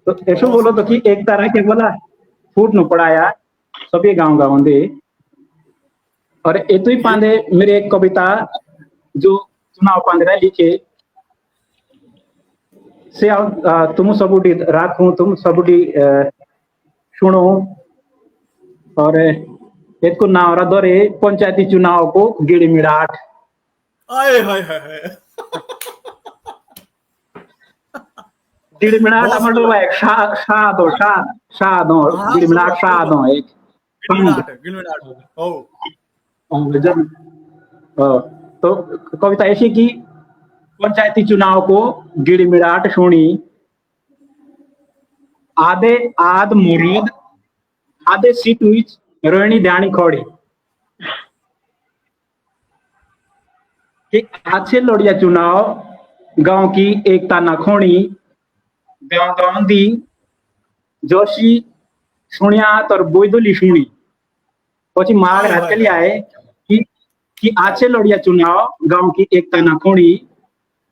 तो ऐसा बोलो तो कि एक तरह के बोला फूट न पड़ाया सभी गाँव दे। और ये तो ही पांदे मेरे एक कविता जो चुनाव पांदे लिखे से तुम सबुटी राखूं, तुम सबुटी सुनो। और एक को नाम रहा दौरे पंचायती चुनाव को गिड़मिड़ाट, आए हाय हाय हाय गिड़मिड़ाट मतलब एक शाद हो गिड़मिड़ाट शाद हो एक गिड़मिड़ाट ओ जब तो कविता ऐसी कि पंचायती चुनाव को गिड़मिड़ाट सुनी, आधे आध मुरीद आधे सीट हुई रोहिणी ध्यानी खोड़ी कि अच्छे लोड़िया चुनाव गांव की एकता न खोनी, गांव गांव दी जोशी सुनियात और बोईदोली सुनी। પછી माग रात के लिए आए कि अच्छे लोड़िया चुनाव गांव की एकता न खोनी,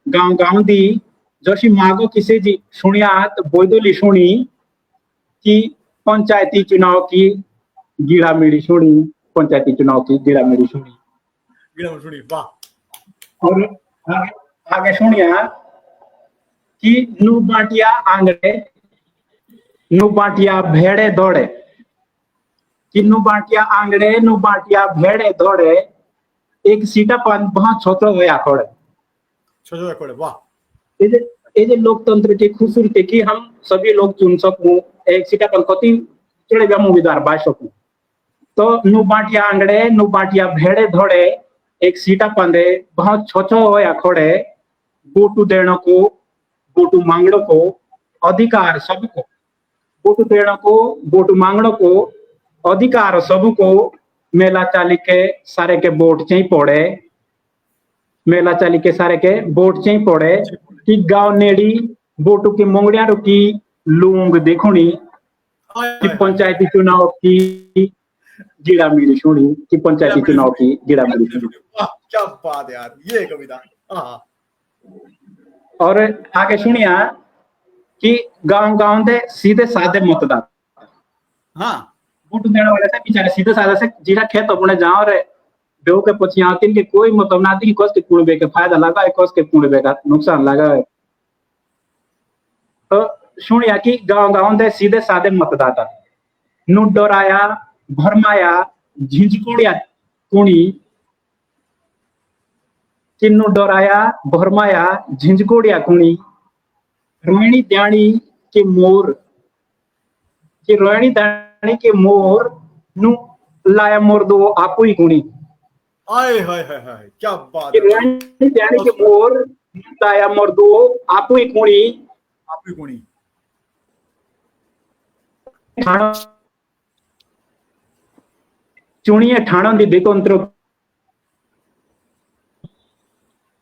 गांव गांव दी जोशी मागो किसे जी सुनियात बोईदोली सुनी, कि पंचायती चुनाव की गिड़ा मेड़ी सुनी, पंचायती चुनाव की गिड़ा मेड़ी सुनी। वाह। और आगे सुनिया कि नु बाटिया आंगड़े नु बाटिया भेड़े दौड़े, कि नु बाटिया आंगड़े नु बाटिया भेड़े दौड़े, एक सीटा पान बहुत छोटो होया खोड़े। वाह। ये लोकतंत्र की खूबसूरती कि हम सभी लोग चुन सकूं, एक सीटा पर कति चढ़े गया उम्मीदवार बा सकूं। तो नु बाटिया आंगड़े नु बाटिया भेड़े दौड़े, एक सीटा पंदे बहुत छोटो होया खोड़े, वोटू देने को वोटू मांगने को अधिकार सबको, वोटू देने को वोटू मांगने को अधिकार सबको, मेला चाली के सारे के वोट चाहिए पड़े, मेला चाली के सारे के वोट चाहिए पड़े, कि गांव नेड़ी वोटू की मोंगड़िया रुकी लूंग देखुनी, कि पंचायती चुनाव की गिड़ा मेरी सुनी, कि पंचायती चुनाव की गिड़ा मेरी सुनी। क्या बात यार, ये कविता। और आगे सुनिया कि गांव गांव दे सीधे साधे मतदाता, हाँ वोट देने वाले से बेचारे सीधे साधे से जीरा खेत अपने जाओ रे बेव के पछी आतिन के कोई मतलब ना दी कोस के कुणबे के फायदा लगा है, कोस के कुणबे का नुकसान लगा है। तो सुनिया कि गांव गांव दे सीधे साधे मतदाता नु डराया भरमाया झिंझकोड़िया कुणी, किन्नु डराया भरमाया झिंझकोड़िया कुणी, रोहिणी ध्यानी के मोर, कि रोहिणी ध्यानी के मोर नु लाया मोर दो आपू ही कुणी। आए हाय हाय हाय, क्या बात। रोहिणी ध्यानी के मोर ताया मर्दो आपू ही कुणी आप भी कोणी चुनिए ठाणों दी देखोंत्र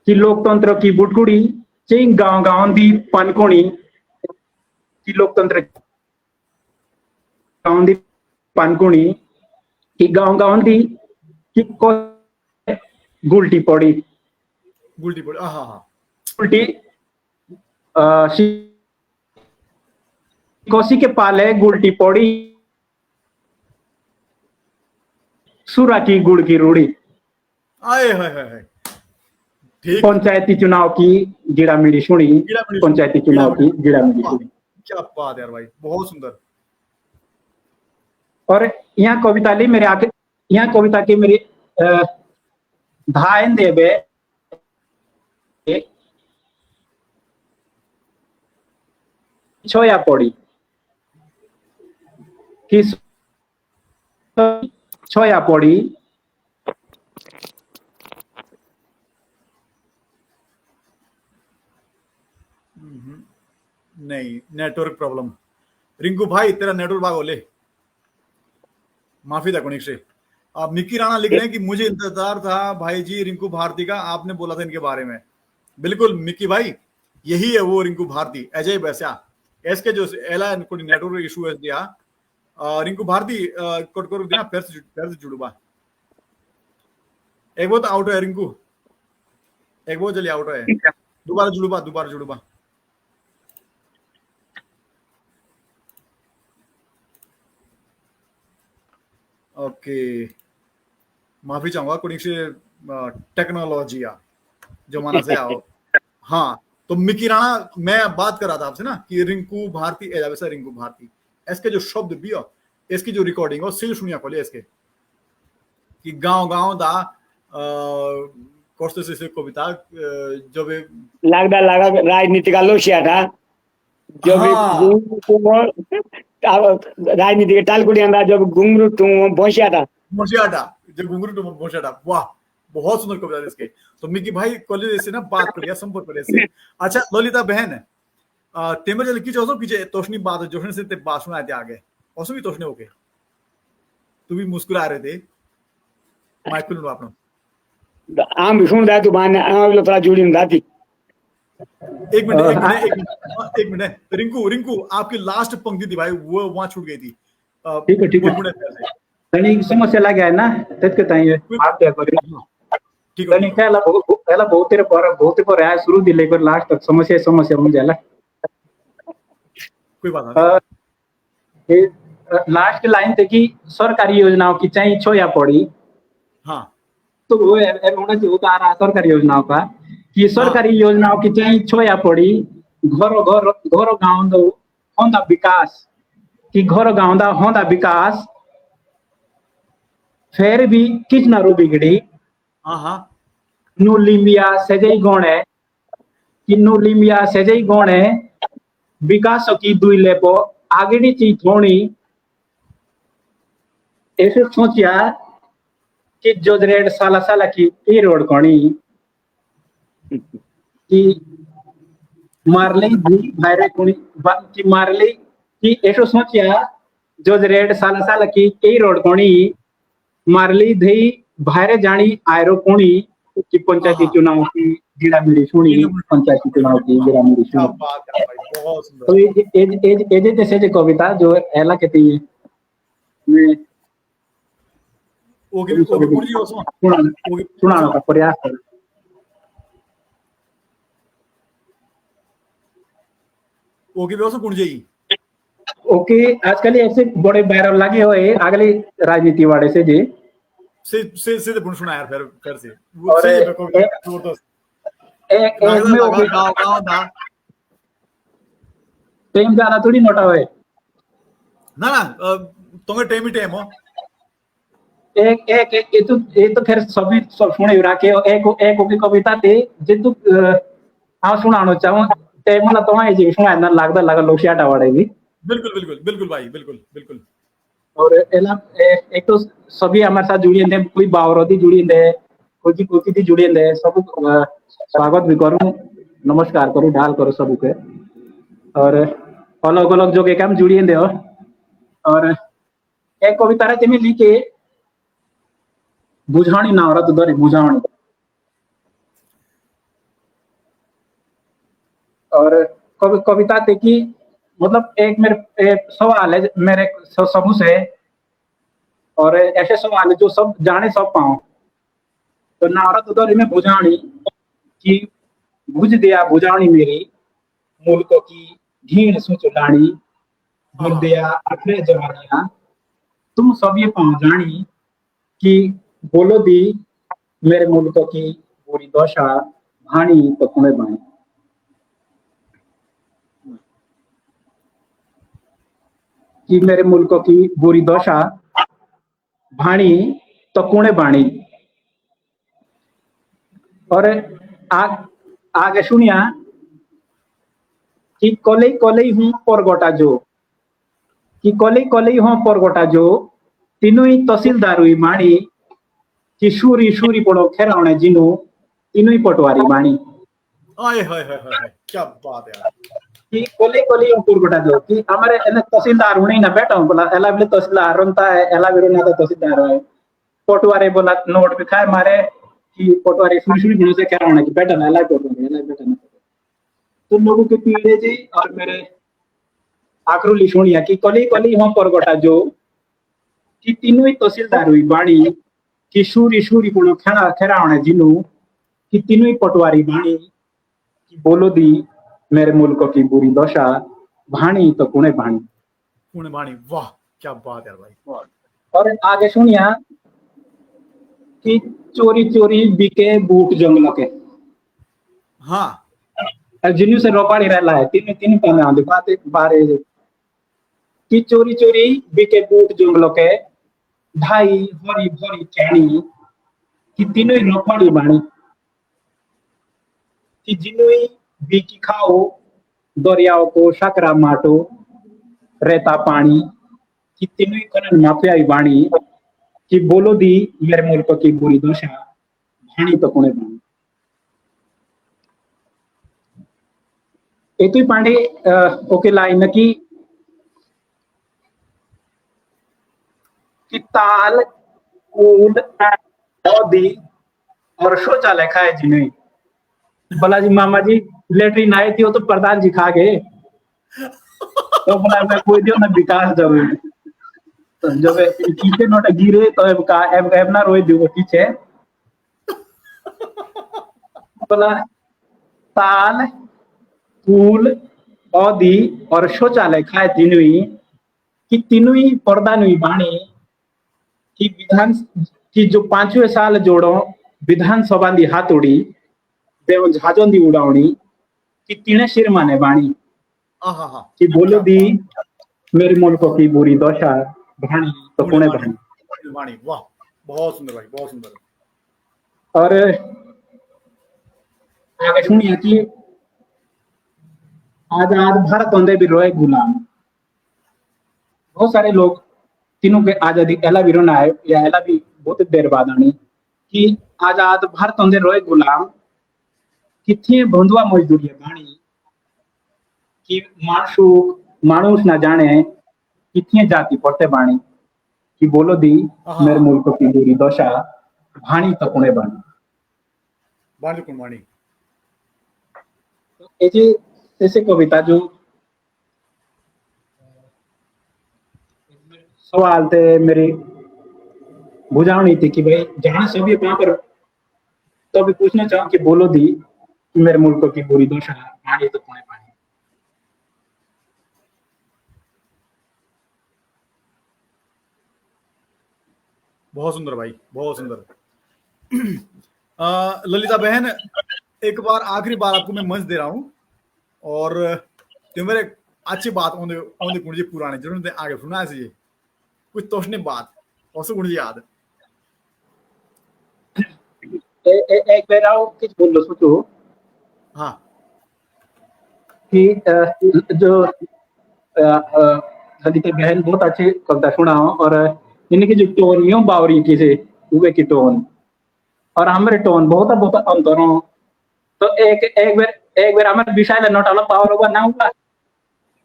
की लोकतंत्र की बुटकुड़ी चिंग गांव गांव दी पनकोणी की लोकतंत्र गांव दी पनकोणी की गांव गांव दी की को गुलटी पड़ी गुलटी पड़ी हाँ हाँ गुलटी कोसी के पाले गुलटी पड़ी सुरा की गुड़ की रूढ़ी आए हाय ठीक पंचायती चुनाव की गिड़ामिड़ी सुनी गिड़ामिड़ी सुनी। पंचायती चुनाव की गिड़ामिड़ी वाह, सुनी क्या बात है यार भाई बहुत सुंदर और यहाँ कविता ली मेरे आके यहाँ कविता की मेरी धायन देवे छोया पड़ी कि छोया पड़ी नहीं नेटवर्क प्रॉब्लम रिंकू भाई तेरा नेटवर्क भाग ले माफी था कुनिक से आप मिक्की राणा लिख रहे हैं कि मुझे इंतजार था भाई जी रिंकू भारती का आपने बोला था इनके बारे में बिल्कुल मिक्की भाई यही है वो रिंकू भारती अजय बैसा इसके जो एला कोई नेटवर्क इशू है दिया रिंकू भारती कोट करो दिया फिर से जुड़ूबा एक वो तो आउट है रिंकू एक वो चलिए आउट है दोबारा जुड़ूबा ओके माफी चाहूंगा कुछ से टेक्नोलॉजी जो माना से आओ हाँ तो मिकी राणा मैं बात कर रहा था आपसे ना कि रिंकू भारती वैसा रिंकू भारती इसके जो शब्द भी हो इसकी जो रिकॉर्डिंग हो सिल सुनिया खोले इसके कि गांव गांव दा कोर्स से कविता जो भी लागदा लागा राजनीति का लोशिया था जो भी राजनीति के टालकुड़ी अंदाज जब घुंगरू तुम भोंसियाटा जो घुंगरू तुम भोंसियाटा वाह बहुत सुंदर कविता है इसके तो मिकी भाई कॉलेज से ना बात करिए संपर्क करिए से अच्छा ललिता बहन तेमर जल की चोसो पीछे तोषनी बात जोशने से ते बात सुनाए थे आगे औसो भी तोषने होके तू भी मुस्कुरा रहे थे माइक लो आपने आम भी सुन दा तू बाने आम लो थोड़ा जुड़ी दाती एक मिनट रिंकू आपकी लास्ट पंक्ति थी भाई वो वहां छूट गई थी ठीक है तनी समस्या लगे है ना तत के ताई आप क्या करें ठीक है तनी कहला बहुत पर आया शुरू दिले पर लास्ट तक समस्या मुझे जाला कोई बात नहीं लास्ट लाइन थे कि सरकारी योजनाओं की चाहिए छोया पड़ी हाँ तो वो होना चाहिए उतार रहा सरकारी योजनाओं का कि सरकारी योजनाओं की चाहिए छोया पड़ी घर गाँव दो होंदा विकास कि घर गाँव दा होंदा विकास फिर भी किच ना रो बिगड़ी हाँ नुलिमिया सजई गणे कि नुलिमिया सजई गणे विकास की दुई लेपो आगेड़ी चीज थोड़ी ऐसे सोचिया कि जो रेड साला की ये रोड कणी कि मारले भाईरे कुणी कि मारले कि ऐसे सोचिया जो रेड साला की ये रोड कणी मारली धई भाईरे जानी आयरो कोणी कि पंचायती चुनाव की गिड़ामिड़ी सुनी पंचायती चुनाव की गिड़ामिड़ी सुनी बहुत सुंदर तो एज जैसे जो कविता जो एला कहती है मैं ओके कुणी ओसो सुनाने का प्रयास कर ओके ओसो कुणी जाई ओके आजकल ऐसे बड़े वायरल लगे हुए अगले राजनीति वाले से जी से पुन सुना यार फिर से और एक में हो गई गांव दा टाइम ज्यादा थोड़ी नोटा हुए ना तुम्हें टाइम ही टाइम हो एक ये तो फिर सभी सब सुने रखे एक ओके कविता थी जितु हाँ सुनानो चाहूँ टाइम वाला तो जी सुना ना लगा लोग शाटा वाड़ेगी बिल्कुल भाई बिल्कुल और एक तो सभी हमारे साथ जुड़ी थे कोई बावरोदी जुड़ी थे कोई जुड़ी थे सब स्वागत भी करूँ नमस्कार करूँ ढाल करो सबू के और अलग अलग जो के काम जुड़िए दे और एक कविता रे तेमी लिखे बुझाणी ना औरत दरे बुझाणी और कविता ते की मतलब एक मेरे एक सवाल है मेरे सबू से और ऐसे सवाल है जो सब जाने सब पाओ तो नारद उदर में बुझाणी की बुझ दिया बुझाणी मेरी मुल्कों की घीण सुचलाणी बुझ दिया अखरे जवानिया तुम सब ये पाओ जानी कि बोलो दी मेरे मुल्कों की बुरी दशा भाणी तो तुम्हें बाणी कि मेरे मुल्कों की बुरी दशा भाणी तो कुणे बाणी और आगे सुनिया कि कलई कलई हूं परगोटा जो कि कलई कलई हूं परगोटा जो तीनों ही तहसीलदार हुई माणी कि सूरी सूरी पड़ो खेरावणे जिनु तीनों ही पटवारी माणी आए हाय हाय हाय क्या बात है यार कि कलई कलई हूं परगोटा जो कि हमारे एने तहसीलदार हुणे ना बैठा बोला एला बिले तहसीलदार रनता है एला बिरो ना तहसीलदार है पटवारी बोला नोट भी खाए मारे कि पटवारी सूरी सूरी पड़ो से खेरावणे की बैठा ना एला बैठा ना तो लोगों के पीड़े जी और मेरे आखिरी सुनिया कि कली कली हम परगटा जो कि तीनों ही तहसीलदार हुई बाणी कि सूरी सूरी पुणो खेड़ा खेरावणे जिनु कि तीनों ही पटवारी बाणी कि बोलो दी मेरे मुल्कों की बुरी दशा भाणी तो कुणे भाणी पुणे बाणी वाह क्या बात है भाई और आगे सुनिया कि चोरी चोरी बिके बूट जंगलों के हाँ जिन्हों से रोपाड़ी रहला है तीन तीन पाने आंदे बात बारे कि चोरी चोरी बिके बूट जंगलों के ढाई भरी भरी चैनी कि तीनों ही रोपाड़ी बाणी कि जिन्हों ही बीकी खाओ दरियाओं को शकरा माटो रेता पानी कि तीनों ही करण माफिया बाणी कि बोलो दी मेरे मुल्क की बुरी दशा भाणी तो कुणे बाणी एक ही पांडे ओके लाइन की ताल कूद औदी और शौचालय खाए जी नहीं बालाजी मामा जी लेटरिन आए थी वो तो प्रधान जी खा गए तो बोला मैं कोई दियो ना विकास जरूर तो जब पीछे नोट गिरे तो एब ना रोई दियो पीछे बोला ताल कूल औदी और शौचालय खाए तीनों कि तीनों ही पर्दा नुई बाणी कि विधान की जो 5वें साल जोड़ो विधानसभा दी हाथ उड़ी देव जहाजों दी उड़ावणी कि तीने सिर माने बाणी कि बोलो दी मेरे मुल्कों की बुरी दशा भाणी तो कुणे भाणी बाणी वाह बहुत सुंदर भाई बहुत सुंदर और आगे सुनिए कि आजाद भारत होंदे भी रोए गुलाम बहुत सारे लोग तीनों के आजादी एला भी रोना है या एला भी बहुत देर बाद आनी कि आजाद भारत होंदे रोए गुलाम कितने बंधुआ मजदूरी बाणी कि मानुष ना जाने कितने जाति पड़ते बाणी कि बोलो दी मेरे मुल्क की बुरी दशा भाणी तो कुणे बाणी बाणी कुण बाणी ऐसे कविता जो सवाल थे मेरी बुझावनी थी कि भाई जहां से भी वहां पर तो भी पूछना चाहूं कि बोलो दी कि मेरे मुल्क की बुरी दशा भाणी तो कुणे बाणी बहुत सुंदर भाई बहुत सुंदर ललिता बहन एक बार आखिरी बार आपको मैं मंच दे रहा हूं और तो मेरे अच्छी बात ओंदे ओंदे कुण जी पुराने जरूर आगे सुना है कुछ तोषने बात औसो कुण जी याद एक बार आओ किस बोल लो सोचो हाँ कि जो ललिता बहन बहुत अच्छी कविता सुना और इनकी जो टोन यो बावरी की से उवे की टोन और हमारे टोन बहुत बहुत अंतर हो तो एक बार एक बार हमारे विशाल नोटाला पावर होगा ना होगा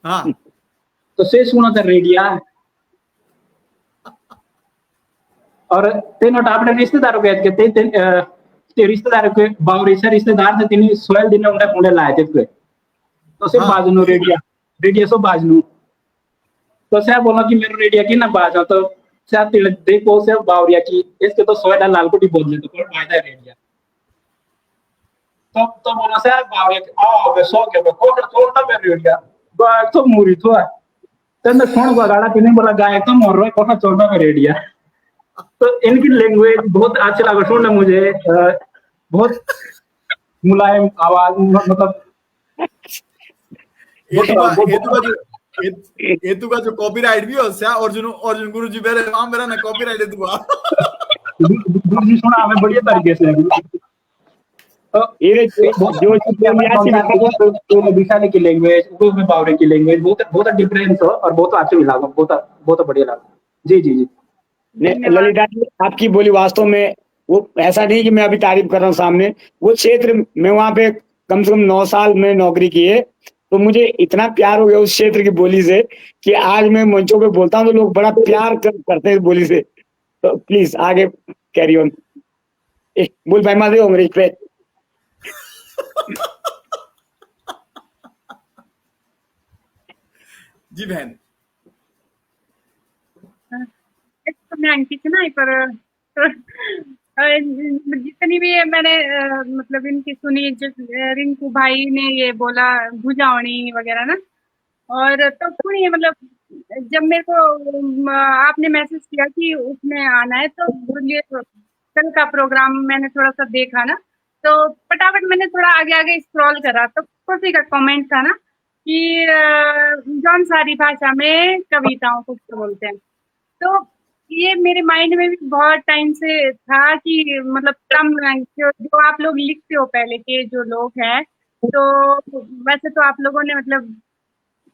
हाँ तो से सुनो तो रेडिया और ते नोट आपने रिश्तेदारों के ते रिश्तेदारों के बावरी से रिश्तेदार थे तीन सोयल दिन उन्हें पुणे लाए थे तो से हाँ। बाजनू रेडिया सो बाजनू तो से बोला कि मेरे रेडिया की ना बाजा तो से देखो से बावरिया की इसके तो सोयल लालकोटी बोल ले तो कोई फायदा है रेडिया तो बोला से बावरिया आओ बे सो के कोटा मेरे रेडिया तो मुरी तो है तंदर कौन बगाड़ा तीन बोला गाय तो मोर रहा कोटा चोटा मेरे रेडिया तो इनकी लैंग्वेज बहुत अच्छा लगा सुनना मुझे बहुत मुलायम आवाज मतलब ये तू का जो कॉपीराइट भी हो सया अर्जुन गुरुजी मेरे नाम मेरा ना कॉपीराइट है तू गुरुजी सुना हमें बढ़िया तरीके से तो ये जो विशाल की लैंग्वेज में बावरे की लैंग्वेज बहुत डिफरेंस हो और बहुत अच्छे भी लगा बहुत बढ़िया लगा जी जी जी ललिता जी आपकी बोली वास्तव में वो ऐसा नहीं कि मैं अभी तारीफ कर रहा हूँ सामने वो क्षेत्र में वहां पे कम से कम 9 साल में नौकरी की है तो मुझे इतना प्यार हो गया उस क्षेत्र की बोली से कि आज मैं मंचों पे बोलता हूँ तो लोग बड़ा प्यार करते हैं बोली से तो प्लीज आगे कैरी ऑन बोल भाई माधे होंगे पे जी बहन तो मैं अंकित नहीं पर जितनी भी मैंने मतलब इनकी सुनी जो रिंकू भाई ने ये बोला भुजावनी वगैरह ना और तो सुनिए मतलब जब मेरे को आपने मैसेज किया कि उसमें आना है तो बोलिए कल का प्रोग्राम मैंने थोड़ा सा देखा ना तो फटाफट मैंने थोड़ा आगे आगे स्क्रॉल करा तो किसी का कमेंट था ना कि जौनसारी भाषा में कविताओं को बोलते हैं तो ये मेरे माइंड में भी बहुत टाइम से था कि मतलब कम जो आप लोग लिखते हो पहले के जो लोग हैं तो वैसे तो आप लोगों ने मतलब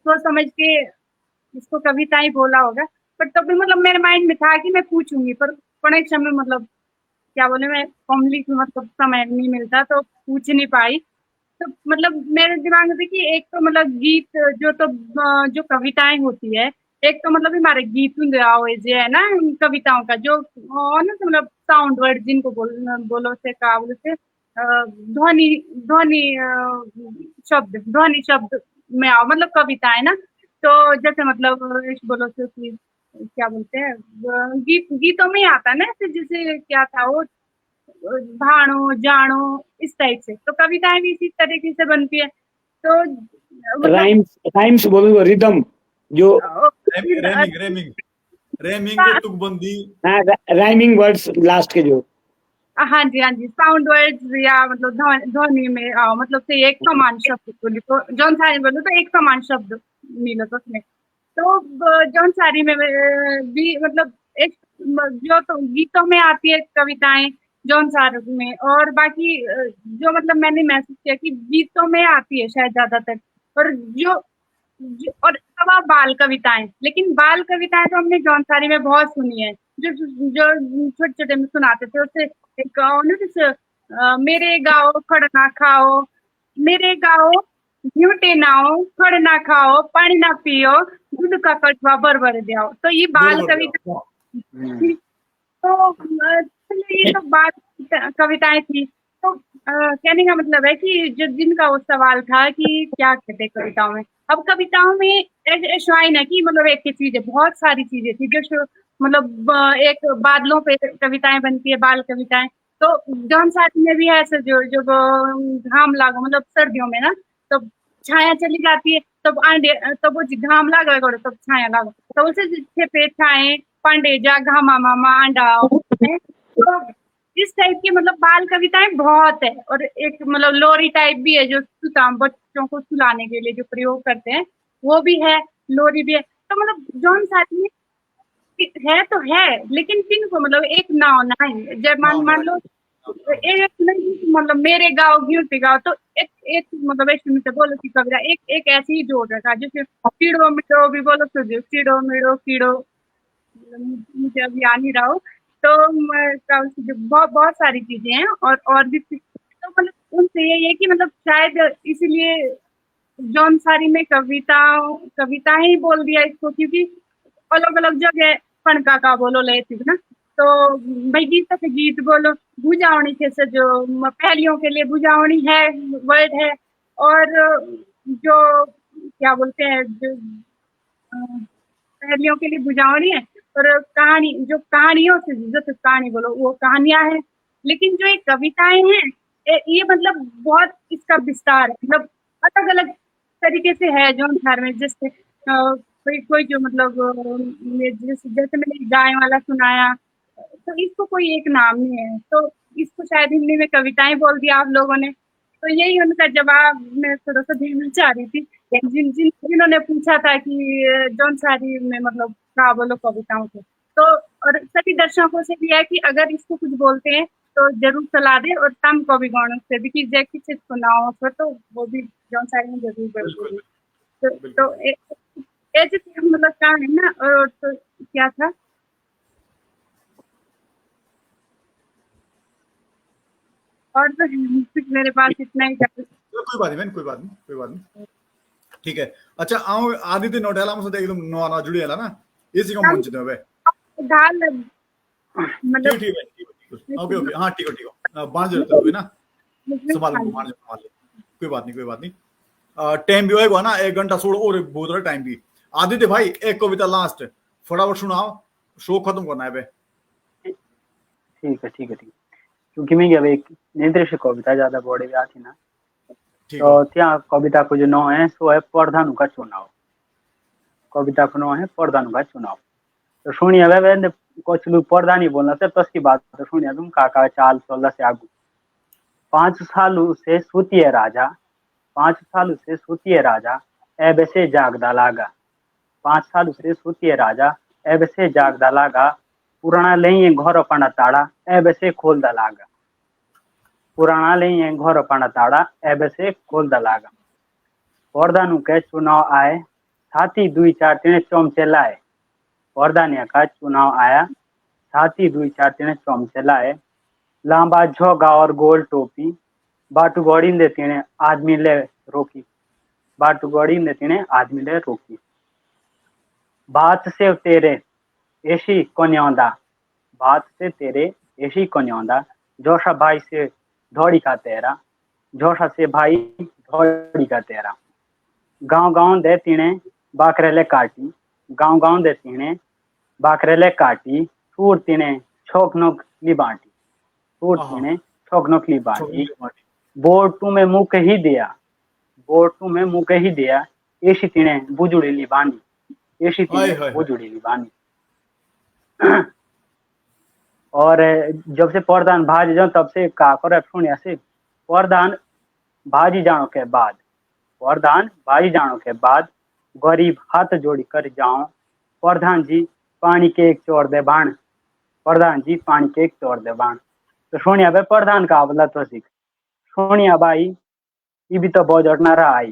सोच समझ के इसको कविताएं बोला होगा पर तब भी मतलब मेरे माइंड में था कि मैं पूछूंगी पर कनेक्शन में मतलब क्या बोले मैं कॉमली मतलब समय नहीं मिलता तो पूछ नहीं पाई तो मतलब मेरे दिमाग में कि एक तो मतलब गीत जो कविताएं होती है एक तो मतलब हमारे गीत जो है ना कविताओं का जो ना तो मतलब साउंड वर्ड जिनको बोलो से का बोलो से ध्वनि ध्वनि ध्वनि शब्द में आओ मतलब कविताएं ना तो जैसे मतलब बोलो से कि क्या बोलते हैं गीतों में ही आता है ना जैसे क्या था वो भाणो जानो इस टाइप से तो कविताएं भी इसी तरीके से बनती है तो राइम्स बोलो रिदम जो रेमिंग तुकबंदी राइमिंग वर्ड्स लास्ट के जो हाँ जी साउंड वर्ड्स या मतलब ध्वनि में मतलब से एक समान शब्द बोली तो जौन सारी बोलो तो एक समान शब्द मिलो तो उसमें तो जौन सारी में भी मतलब एक जो तो गीतों में आती है कविताएं जौन सार में और बाकी जो मतलब मैंने मैसेज किया कि गीतों में आती है शायद ज्यादातर और और अब बाल कविताएं लेकिन बाल कविताएं तो हमने जौनसारी में बहुत सुनी है जो छोटे छोटे में सुनाते थे उससे एक जैसे मेरे गाओ खड़ ना खाओ मेरे गाओ झूठे नाओ खड़ ना खाओ पानी ना पियो दूध का कटवा बर दियाओ तो ये बाल कविता तो ये तो बाल कविताएं थी तो कहने का मतलब है कि जो जिनका वो सवाल था कि क्या कहते हैं कविताओं में अब कविताओं में ऐसा है ना कि मतलब एक ही चीज है बहुत सारी चीजें थी जो मतलब एक बादलों पे कविताएं बनती है बाल कविताएं तो जौन साथी में भी है ऐसे जो घाम लागो मतलब सर्दियों में ना तो छाया चली जाती है तब तब वो घाम लागा करो तब छाया लागो तो उसे छेपे छाए पांडे जा घामा मामा अंडा तो इस टाइप की मतलब बाल कविताएं बहुत है और एक मतलब लोरी टाइप भी है जो बच्चों को सुलाने के लिए जो प्रयोग करते हैं वो भी है लोरी भी है तो मतलब जौन साथी है तो है लेकिन किन को मतलब एक नाव नहीं जब मान लो एक नहीं मतलब मेरे गाँव घी गाँव तो एक मतलब एक से बोलो की कविता एक ऐसे ही जोड़ रखा जैसे कीड़ो मिड़ो भी बोलो तो कीड़ो मिड़ो कीड़ो मुझे अभी आ नहीं रहा हो तो बहुत सारी चीजें हैं और भी तो मतलब उनसे यही है कि मतलब शायद इसीलिए जौन सारी में कविताएं ही बोल दिया इसको, क्योंकि अलग अलग जगह फणका का बोलो ले थी ना, तो भाई गीत के गीत बोलो बुझावनी कैसे, जो पहेलियों के लिए बुझावनी है वर्ड है, और जो क्या बोलते हैं, जो पहेलियों के लिए बुझावनी है, और कहानी जो कहानियों से जैसे कहानी बोलो वो कहानियां हैं, लेकिन जो ये कविताएं हैं ये मतलब बहुत इसका विस्तार है, मतलब अलग अलग तरीके से है जो घर में, जैसे कोई कोई जो मतलब जैसे मैंने गाय वाला सुनाया, तो इसको कोई एक नाम नहीं है, तो इसको शायद हिंदी में कविताएं बोल दिया आप लोगों ने, तो यही उनका जवाब मैं थोड़ा सा देना चाह रही थी। जिन्होंने पूछा था कि जौन सारी में मतलब क्या बोलो कविताओं को, तो और सभी दर्शकों से भी है कि अगर इसको कुछ बोलते हैं तो जरूर सलाह दे, और तम कवि गणों से भी कि जैसे किसी सुनाओ तो वो भी जौन सारी में जरूर बिल्कुल बोल, तो ऐसे मतलब क्या है ना, और तो क्या था, और तो मेरे पास इतना ही था। कोई बात नहीं बहन, कोई बात नहीं, कोई बात नहीं, ठीक है। अच्छा आऊँ आदित्य नोटेला मुझसे एकदम नवा नवा जुड़ी है ना, इसी को मन चितो बे ढाल ठीक मतलब ठीक है, ओके ओके, हाँ ठीक है, बांध जरूरत होगी ना, संभाल ले, कोई बात नहीं, कोई बात नहीं। टाइम भी होएगा ना, 1 घंटा छोड़ और बहुत रहा टाइम भी। आदित्य भाई एक कविता लास्ट फटाफट सुनाओ, शो खत्म करना है बे। ठीक है ठीक है ठीक है, क्योंकि मैं अब एक निर्देश कविता ज्यादा बड़ी आती ना, ठीक तो है, त्या कविता को जो नाम है सो है प्रधानु का चुनाव। कविता को नाम है प्रधानु का चुनाव। तो सुनिए वे कुछ लोग प्रधानी बोलना से बस की बात, तो सुनिए तुम काका चाल चल से आगू। 5 साल से सुतिए राजा, 5 साल से सुतिए राजा, एब से जागदा लागा। 5 साल से सुतिए राजा, एब से जागदा लागा। पुराना ले घर अपना ताड़ा, एब से खोलदा लागा। पुराना ले घर अपना ताड़ा, एब से खोलदा लागा। प्रधानु के चुनाव आए, साथी 2 4 3 चमचे लाए। प्रधानिया का चुनाव आया, साथी 2 4 3 चमचे लाए। लांबा झोगा और गोल टोपी, बाटू गौड़ी ने तीने आदमी ले रोकी। बाटू गौड़ी ने तीने आदमी ले रोकी। बात से तेरे ऐसी कन्यादा, बात से तेरे ऐसी कन्यादा। जोशा भाई से धौड़ी का तेरा, जोशा से भाई धौड़ी का तेरा। गांव गांव दे तीने बाकरेले काटी, गांव गांव दे तीने बाकरेले काटी। सूर तीने छोक नोक ली बांटी, सूर तीने छोक नोक ली बांटी। बोर्ड टू में मुंह ही दिया, बोर्ड टू में मुंह ही दिया। ऐसी तीने बुजुड़ी ली बानी, ऐसी तीने बुजुड़ी ली बानी। और जब से प्रधान भाजी जाओ तब से का कर सुनिया से, प्रधान भाजी जानो के बाद, प्रधान भाजी जानो के बाद गरीब हाथ जोड़ी कर जाओ। प्रधान जी पानी के एक चोर दे बाण, प्रधान जी पानी के एक चोर दे बाण। तो सोनिया भाई प्रधान का बोला तो सीख, सोनिया भाई ये भी तो बजट ना रहा आई,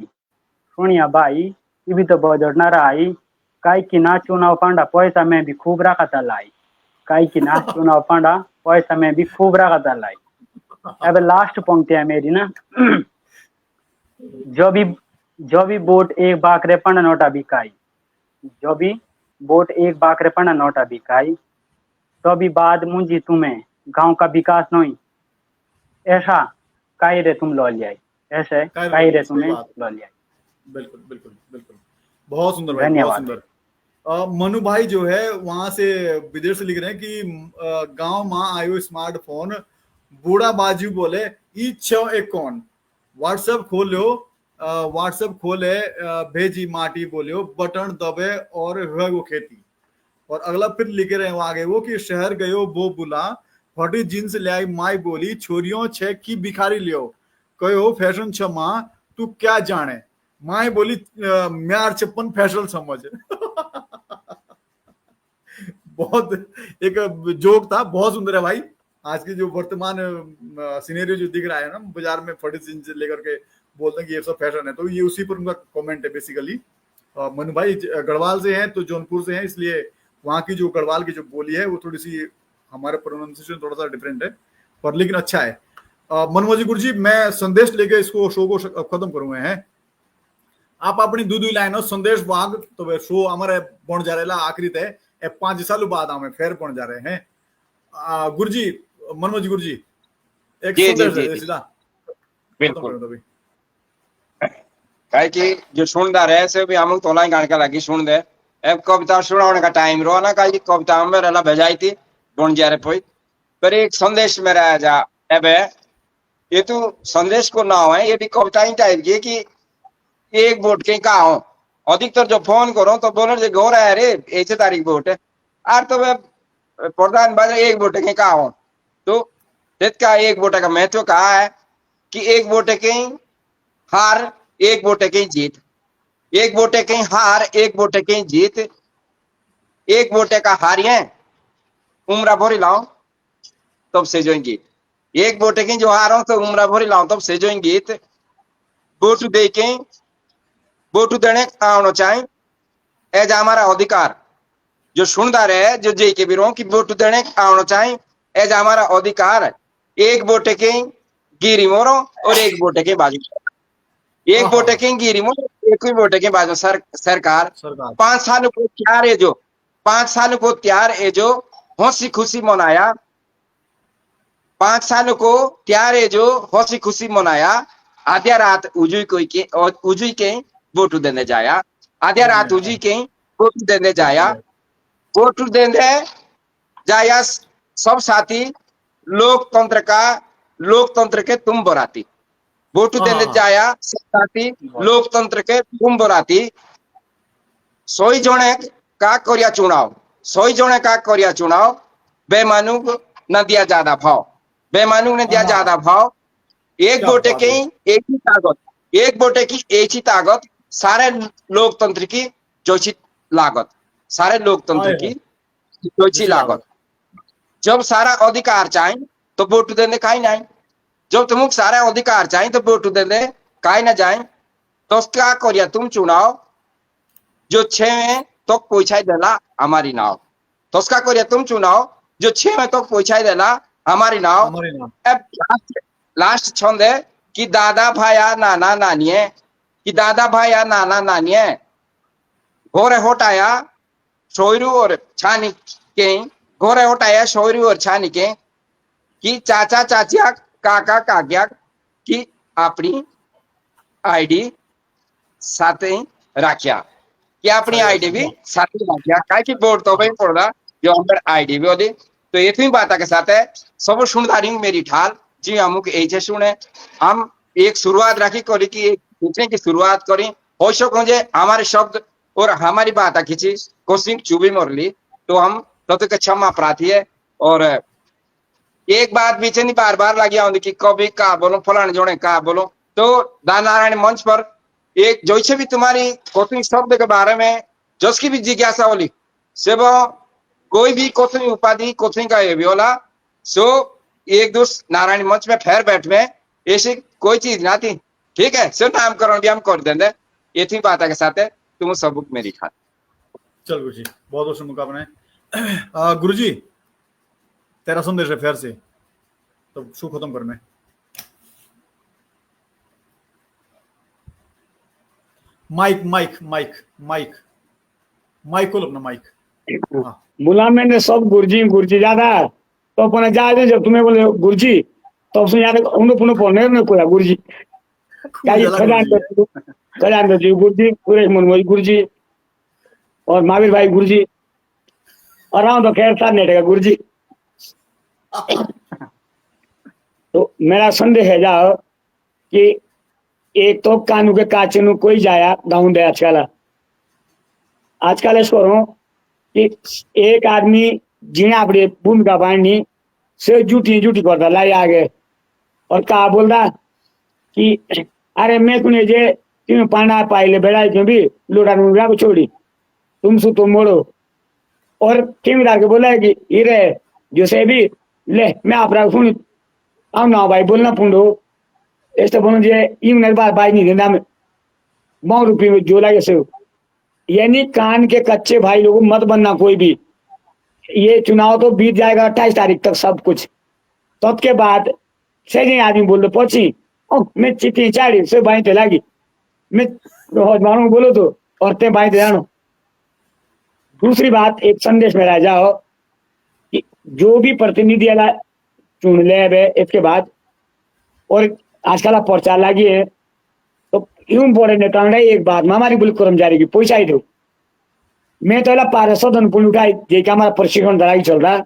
सोनिया भाई ये भी तो बजट ना रहा आई। काई की ना चुनाव पांडा पैसा में भी खूब रखा था लाई, काई की ना चुनाव पांडा पैसा में भी खूब रखा था लाई। अब लास्ट पंक्ति है मेरी ना, जो भी वोट एक बाकरे पन्ना नोटा बिकाई, जो भी वोट एक बाकरे पन्ना नोटा बिकाई। तो भी बाद मुंजी तुम्हें गांव का विकास नहीं, ऐसा काई रे तुम लो लियाई, ऐसे काई रे तुम्हें लो लियाई। बिल्कुल बिल्कुल बिल्कुल, बहुत सुंदर भाई, बहुत सुंदर। मनु भाई जो है वहां से विदेश से लिख रहे हैं कि गांव माँ आयो स्मार्टफोन, बूढ़ा बाजू बोले ई छ एक कौन। व्हाट्सएप खोलो, व्हाट्सएप खोले, भेजी माटी बोलियो, बटन दबे और हुए वो खेती। और अगला फिर लिख रहे हैं आगे वो कि शहर गयो वो बुला, फटी जींस ले आई माई बोली, छोरियों छे की भिखारी लियो, कहो फैशन छ माँ तू क्या जाने, माई बोली म्यार छप्पन फैशन समझ। बहुत एक जोक था, बहुत सुंदर है भाई। आज की जो वर्तमान सिनेरियो जो दिख रहा है ना बाजार में, फटी जींस लेकर के बोलते हैं कि ये सब फैशन है, तो ये उसी पर उनका कमेंट है बेसिकली। मनु भाई गढ़वाल से हैं, तो जौनपुर से हैं, इसलिए वहाँ की जो गढ़वाल की जो बोली है वो थोड़ी सी हमारे प्रोनाउंसिएशन थोड़ा सा डिफरेंट है, पर लेकिन अच्छा है। मनमोजी गुरु जी, मैं संदेश लेके इसको शो को खत्म करूंगा है। आप अपनी दूधी लाइन संदेश भाग तो वे शो हमारे बन जा रहे आखिरी थे 5 साल बाद हमें फिर बन जा रहे हैं। गुरु जी, मनमोजी गुरु जी, एक जी, संदेश जी, दे जी। सीधा बिल्कुल कहे कि जो सुनदार है से भी हम तोला गान का लगी सुन दे। अब कविता सुनाने का टाइम रो ना, कहे कविता में रहला भेजाई थी बन जा रहे पोई पर एक संदेश में रह जा। अब ये तो संदेश को ना है, ये भी कविता ही टाइप की कि एक वोट के का हो। अधिकतर जो फोन करो तो बोलो जो घोर है रे ऐसे तारीख वोट है आर तो प्रधान बाजा एक वोट के का हो। तो का एक वोट का महत्व कहा है कि एक वोट के हार एक वोट की जीत, एक वोट की हार एक वोट की जीत, एक वोट का हारिए उम्र भरी लाओ तब से जो गीत, एक वोट की जो हारो तो उम्र भरी लाओ तब से जो गीत। वोट दे के वोट देने आना चाहिए एज हमारा अधिकार। जो सुनदार है जो जे के बिरो की वोट देने आना चाहिए एज हमारा अधिकार। एक वोट की गिरी मोरो और एक वोट के बाजू, एक वोट की गिरी मोरो एक ही वोट के बाजू सरकार 5 साल को तैयार है जो 5 साल को तैयार है जो हंसी खुशी मनाया। 5 साल को तैयार है जो हंसी खुशी मनाया। आधी रात उजुई के वोट देने जाया, आधी रात उजुई के वोट देने जाया, वोट देने जाया सब साथी लोकतंत्र के तुम बराती। वोट देने जाया सब साथी लोकतंत्र के तुम बराती। 100 जने का करिया चुनाव, 100 जने का करिया चुनाव, बेमानुक न दिया ज्यादा भाव, बेमानुक ने दिया ज्यादा भाव। एक वोट की एक ही ताकत, एक वोट की एक ही ताकत, सारे लोकतंत्र की जोशी लागत, सारे लोकतंत्र की जोशी लागत। जब सारा अधिकार चाहिए तो वोट देने का ही नहीं, जब तुम सारा अधिकार चाहिए तो वोट देने का ही ना जाए। तो क्या करिया तुम चुनाव जो 6 में तो पूछाई देला हमारी नाव, तो उसका करिया तुम चुनाव जो 6 में तो पूछाई देला हमारी नाव। अब लास्ट छंद है कि दादा भाया नाना नानिये, कि दादा भाया नाना नानिये घोरे होटाया सोयरू और छानी के, घोरे होटाया सोयरू और छानी के, कि चाचा चाचिया काका काकिया की अपनी आईडी साथ राखिया, कि अपनी आईडी भी साथ राखिया। कहीं की वोट तो भाई पड़ा जो हमारे आईडी भी होती। तो ये थी बात के साथ है सब सुनदारी मेरी ठाल जी अमुक ऐसे सुने हम एक शुरुआत रखी करी कि एक पूछने की शुरुआत करी हो सको जे हमारे शब्द और हमारी बात खींची कोशिश चुभी मोरली तो हम तो क्षमा प्रार्थी है। और एक बात पीछे नहीं बार बार लगी आती कि कभी का बोलो फलाने जोड़े का बोलो। तो दान नारायण मंच पर एक जैसे भी तुम्हारी कोचिंग शब्द के बारे में जिसकी भी जिज्ञासा होली से वो कोई भी कोचिंग उपाधि कोचिंग का ये भी होला सो एक दोस्त नारायण मंच में फेर बैठ में ऐसी कोई चीज ना थी। ठीक है सो नामकरण भी हम कर देंगे। ये थी बात के साथ है तुम सबूत मेरी खा। चल गुरु जी बहुत बहुत शुभकामनाएं। गुरु जी तेरा संदेश है फिर से तो शो खत्म कर में। Mic mic mic mic mic खोलो अपना माइक। हाँ बोला मैंने सब गुरुजी ज्यादा तो अपने जा जब तुम्हें बोले गुरुजी तो उसने याद उन्हें पुनः पढ़ने में कोई गुरुजी क्या ये खजान जी गुरुजी पूरे मनमोजी गुरुजी और महावीर भाई गुरुजी और राम तो खैर साथ नहीं रहेगा गुरुजी। तो मेरा संदेश है जाओ कि एक तो कानू के काचे नु कोई जाया गाँव दे आजकल इसको कि एक आदमी जीना अपनी भूमिका बांधनी से झूठी करता लाई आगे और कहा बोलता कि अरे मैं तुने जे तुम पाना पाइले बेड़ा क्यों भी लोटा नुरा को छोड़ी तुम सु तुम मोड़ो और केमिदार के बोला है कि हीरे जो से भी ले मैं आप सुन आओ ना भाई बोलना पुंडो ऐसे बोलो जे इन बात भाई नहीं देना में 9 रुपये में जो लगे से यानी कान के कच्चे भाई लोगों मत बनना कोई भी। ये चुनाव तो बीत जाएगा 28 तारीख तक सब कुछ। तब के बाद से आदमी बोल दो पची मैं चिट्ठी चाड़ी से बाई लगी मैं मानो बोलो तो और ते बाई जानो। दूसरी बात एक संदेश में रह जाओ कि जो भी प्रतिनिधि चुन ले इसके बाद और आजकल प्रचार लगी है तो यूं बड़े नेताओं ने एक बात में हमारी बोली कर्मचारी की पैसा ही दो। मैं तो पार्षद अनुकूल उठाई देखा हमारा प्रशिक्षण दराई चल रहा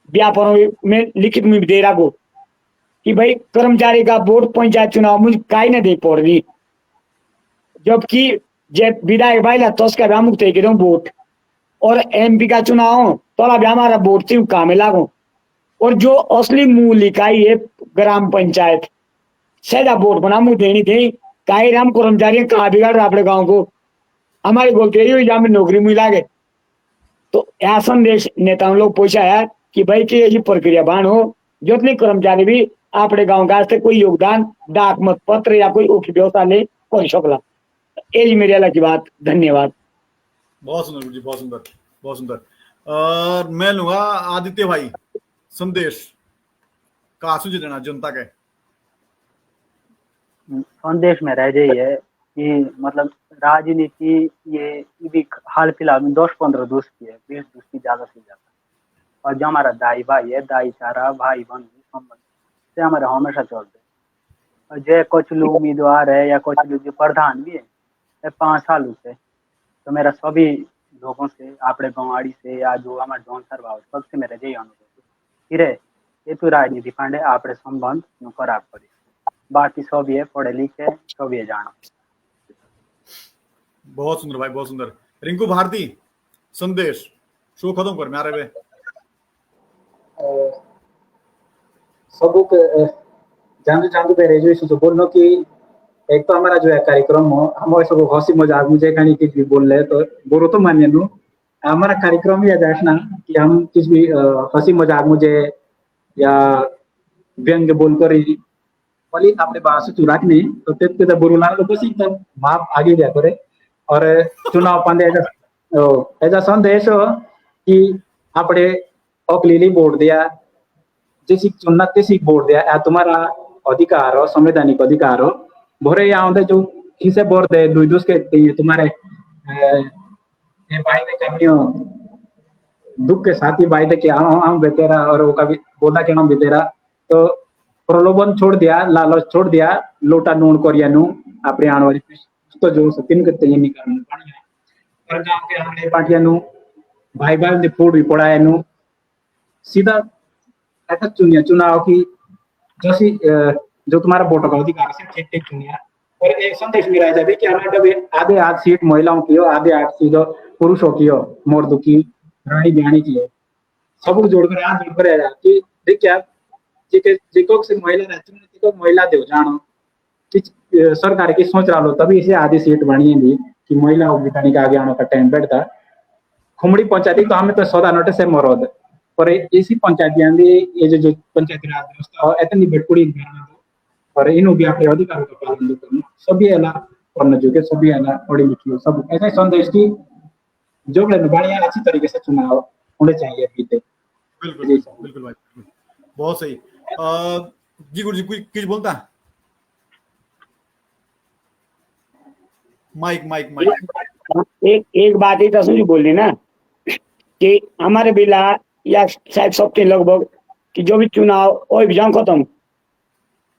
व्यापारों में लिखित में भी दे रहा को कि भाई कर्मचारी का वोट पंचायत चुनाव मुझे काई नहीं दे पड़ रही, जबकि जब विधायक भाई ला तस्का भी अमुक थे वोट और एमपी का चुनाव तो अभी हमारा वोट थी काम लागू और जो असली मूल इकाई है ग्राम पंचायत सैदा वोट बना मुझे देनी थी काई राम कर्मचारी कहाँ बिगाड़ रहा अपने गाँव को हमारी बोलते ही जहाँ में नौकरी मिला गए। तो यह संदेश नेताओं लोग पूछा है कि भाई की ये प्रक्रिया बाण हो जितने कर्मचारी भी अपने गाँव का कोई योगदान डाक मत पत्र या कोई व्यवस्था ले कर सकला। यही मेरी अलग की बात। धन्यवाद। बहुत सुंदर जी, बहुत सुंदर, बहुत सुंदर। मैं लूंगा आदित्य भाई संदेश का सूझ देना जनता के। संदेश में रह जाइए है कि मतलब राजनीति ये भी हाल फिलहाल में 10-15 दोष की है, 20 दोष की ज्यादा से ज्यादा। और जो हमारा दाई भाई है दाई चारा भाई बहन संबंध से हमारे हमेशा चलते। और जो कुछ लोग उम्मीदवार है या कुछ लोग जो प्रधान भी है 5 साल से तो मेरा सभी लोगों से अपने गाँवाड़ी से या जो हमारे जौन सर भाव सबसे मेरा यही अनुरोध फिर ये तो राजनीति पांडे अपने संबंध नु खराब करे बाकी सब ये पढ़े लिखे सब ये जानो। बहुत सुंदर भाई, बहुत सुंदर। रिंकू भारती संदेश शो खत्म कर मारे वे सबू जानते जानते पे रेजुएशन जो बोलना कि एक तो हमारा जो है कार्यक्रम हो हम सब हंसी मजाक मुझे कहीं कुछ भी बोल रहे तो बोलो तो मानिए नु हमारा कार्यक्रम ही है ना कि हम कुछ भी हंसी मजाक मुझे या व्यंग्य बोलकर ही पली आपने बात से चुराक नहीं तो तेरे तो बुरुला लोग बस एकदम माप आगे जा करे और चुनाव पांडे ऐसा संदेश हो कि आपने अकलीली वोट दिया जैसी चुनना तैसी वोट दिया या तुम्हारा अधिकार हो संवैधानिक अधिकार हो भोरे यहाँ होते जो किसे वोट दे दुई दूस के तुम्हारे भाई ने कमियों दुख के साथ ही भाई थे कि हम बेतेरा और वो कभी बोला कि हम बेतेरा तो प्रलोभन छोड़ दिया लालच छोड़ दिया लोटा नून कोरिया नू अपने आने वाली तो जो सतीन करते हैं निकालना पड़ेगा और गांव के हमने पार्टियां नू भाई भाई ने फूड भी पड़ा है नू सीधा ऐसा चुनिया चुनाव की जैसी जो तुम्हारा वोट का अधिकार से ठीक ठीक चुनिया और एक संदेश मेरा है कि हमारे आधे आध सीट महिलाओं की हो आधे आध सीट पुरुषों की हो मर्दों की रानी बिहानी की हो सब जोड़कर हाथ जोड़कर कि देखिए आप जिको से महिला रहती है महिला दे जानो कि सरकार की सोच रहा लो तभी इसे आधी सीट बनी है कि महिला बिताने का आगे आने का टाइम बैठता खुमड़ी पंचायती तो हमें तो 100 नोटे से मरोद पर इसी पंचायती ये जो पंचायती राज व्यवस्था इतनी बेटकुड़ी और इन भी अपने अधिकारों का पालन करना सभी है ना पढ़ने जो सभी है ना पढ़ी लिखी हो सब ऐसा संदेश की जो बढ़िया अच्छी तरीके से चुनाव होने चाहिए बीते। बिल्कुल बिल्कुल भाई, बहुत सही। जी गुरु जी कुछ बोलता माइक माइक माइक एक बात ही तो बोली ना कि हमारे बिला या शायद सबके लगभग कि जो भी चुनाव और एग्जाम खत्म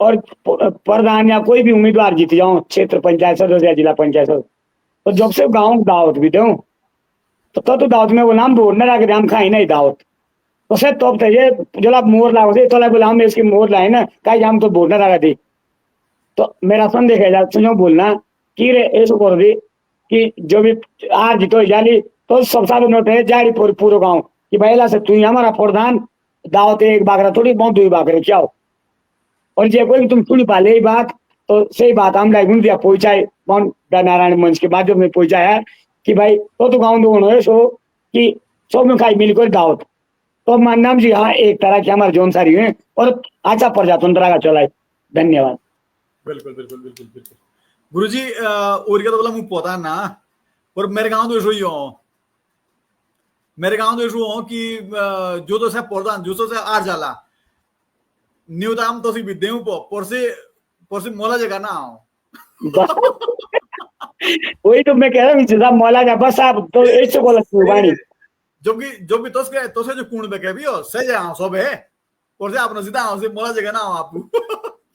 और प्रधान या कोई भी उम्मीदवार जीत जाओ क्षेत्र पंचायत सदस्य या जिला पंचायत सदस्य तो जब से गाँव दावत भी दो तो दावत में बोला हम वोट न लाके हम खाई नहीं दावत तो सर तो ये जो आप मोर लागो थे तो बोला हम इसकी मोर लाए ना कहीं हम तो वोट न लगा दी। तो मेरा संदेश है सुनो बोलना कि रे ऐसा कर दी कि जो भी आज जीतो जाली तो सबसे नोट है जारी पूरे गाँव कि भाई से तू हमारा प्रधान दावत एक बागरा थोड़ी बहुत 2 बागरे क्या हो और जे कोई तुम सुनी पाले ये बात तो सही बात हम लाइक दिया पहुंचाए नारायण मंच के माध्यम में पहुंचाया कि भाई तो गाँव दोनों है सो कि सब में खाई मिलकर दावत तो मानना जी हाँ एक तरह की हमारे जौन सारी है और अच्छा प्रजातंत्र का चलाए। धन्यवाद। बिल्कुल बिल्कुल बिल्कुल बिल्कुल गुरुजी और क्या तो बोला मुझे पता ना पर मेरे गांव तो ऐसा ही हो मेरे गांव तो ऐसा हो कि जो तो से प्रधान जो तो से आर जाला न्यूताम तो सी भी देऊ पर से मोला जगह ना आओ वही तो मैं कह रहा हूँ सीधा मौला जा बस आप तो ऐसे बोला वाणी जो भी तो से जो कूण बेके भी हो से जा सब है और से आपने सीधा आओ से मोला जगह ना आओ आपको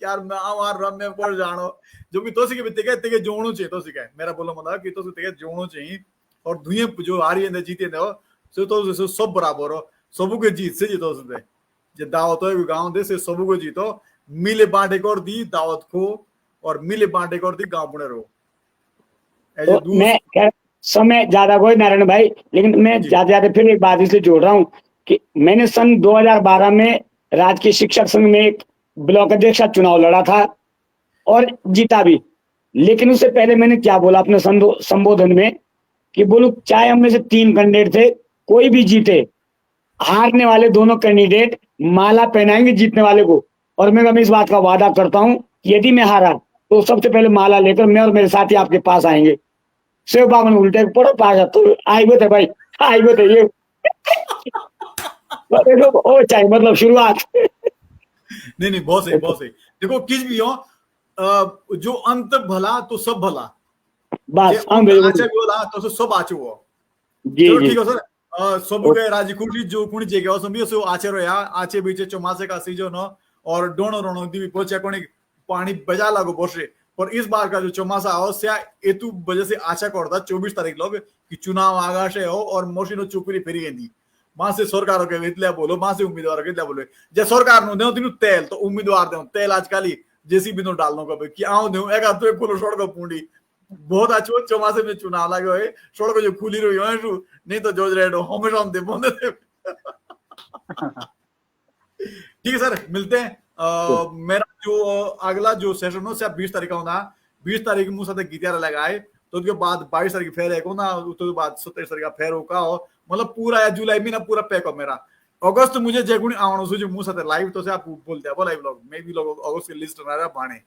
यार मैं आवार रम में पड़ जानो जो भी तो सी के बिते के जोणो चाहिए तो सी के मेरा बोलो मतलब कि तो सी के जोणो चाहिए और दुनिया जो आ रही है जीते ने सो तो सब बराबर हो सबू के जीत से जीतो से जे दावत हो गांव दे से सबू को जीतो मिले बांटे कर दी दावत को और मिले बांटे कर दी गांव पुणे रो तो मैं समय ज्यादा कोई नारायण भाई, लेकिन मैं ज्यादा फिर एक बात इसे जोड़ रहा हूँ कि मैंने सन 2012 में राजकीय शिक्षक संघ में एक ब्लॉक अध्यक्ष का चुनाव लड़ा था और जीता भी। लेकिन उससे पहले मैंने क्या बोला अपने संबोधन में कि बोलूं चाहे हम में से 3 कैंडिडेट थे, कोई भी जीते, हारने वाले दोनों कैंडिडेट माला पहनाएंगे जीतने वाले को। और मैं इस बात का वादा करता हूं यदि मैं हारा तो सबसे पहले माला लेकर मैं और मेरे साथी आपके पास आएंगे। सेव बागन उल्टे पड़ो पास तो आएंगे थे भाई, आएंगे थे ये ओ चाहिए मतलब शुरुआत नहीं बहुत सही देखो किस भी हो जो अंत भला तो सब भला बस हम आचे बोला तो सब आचे हो जी चलो ठीक है सर सब के राजी खुशी जो कुणी जगह संभी सो आचे रो या आचे बीचे चौमासे का सीजन हो और डोनो रोनो दी पोचा कोणी पानी बजा लागो बोसे पर इस बार का जो चौमासा हो स्या एतु वजह से आशा करता 24 तारीख लोग कि चुनाव आगाशे हो और मोशिनो चुपरी फेरी गेंदी वहां से सरकार के इतल्या बोलो वहां से उम्मीदवार के इतल्या बोलो जे सरकार नो देओ तिनु तेल तो उम्मीदवार देओ तेल आजकल जेसीबी नो डालनो का कि आऊं देओ एक हाथ तो खुलो सड़क पूंडी बहुत अच्छो चौमासे में चुनाव लागो है सड़क जो खुली रही हो नहीं तो जोज रेडो हमेशा हम दे बोंदे ठीक है सर मिलते हैं मेरा जो अगला जो सेशन हो 20 तारीख का होना 20 तारीख मुंह साथे गीतियार लगाए तो उसके बाद 22 तारीख फेर है ना उसके बाद 27 तारीख का फेर होगा हो मतलब पूरा या जुलाई महीना पूरा पैक हो मेरा अगस्त मुझे जेगुणी आवणो सुजो मुंह साथे लाइव तो से आप बोलते हैं लाइव लोग मे भी लोग अगस्त की लिस्ट ना भाणे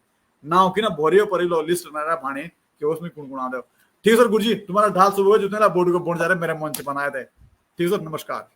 ना हो कि ना भरियो पर लोग लिस्ट ना भाणे कि उसमें कौन आ दो ठीक है सर गुरुजी तुम्हारा ढाल सुबह जितने बोर्ड को बोर्ड जा रहे मेरे मन से बनाए थे ठीक है सर नमस्कार।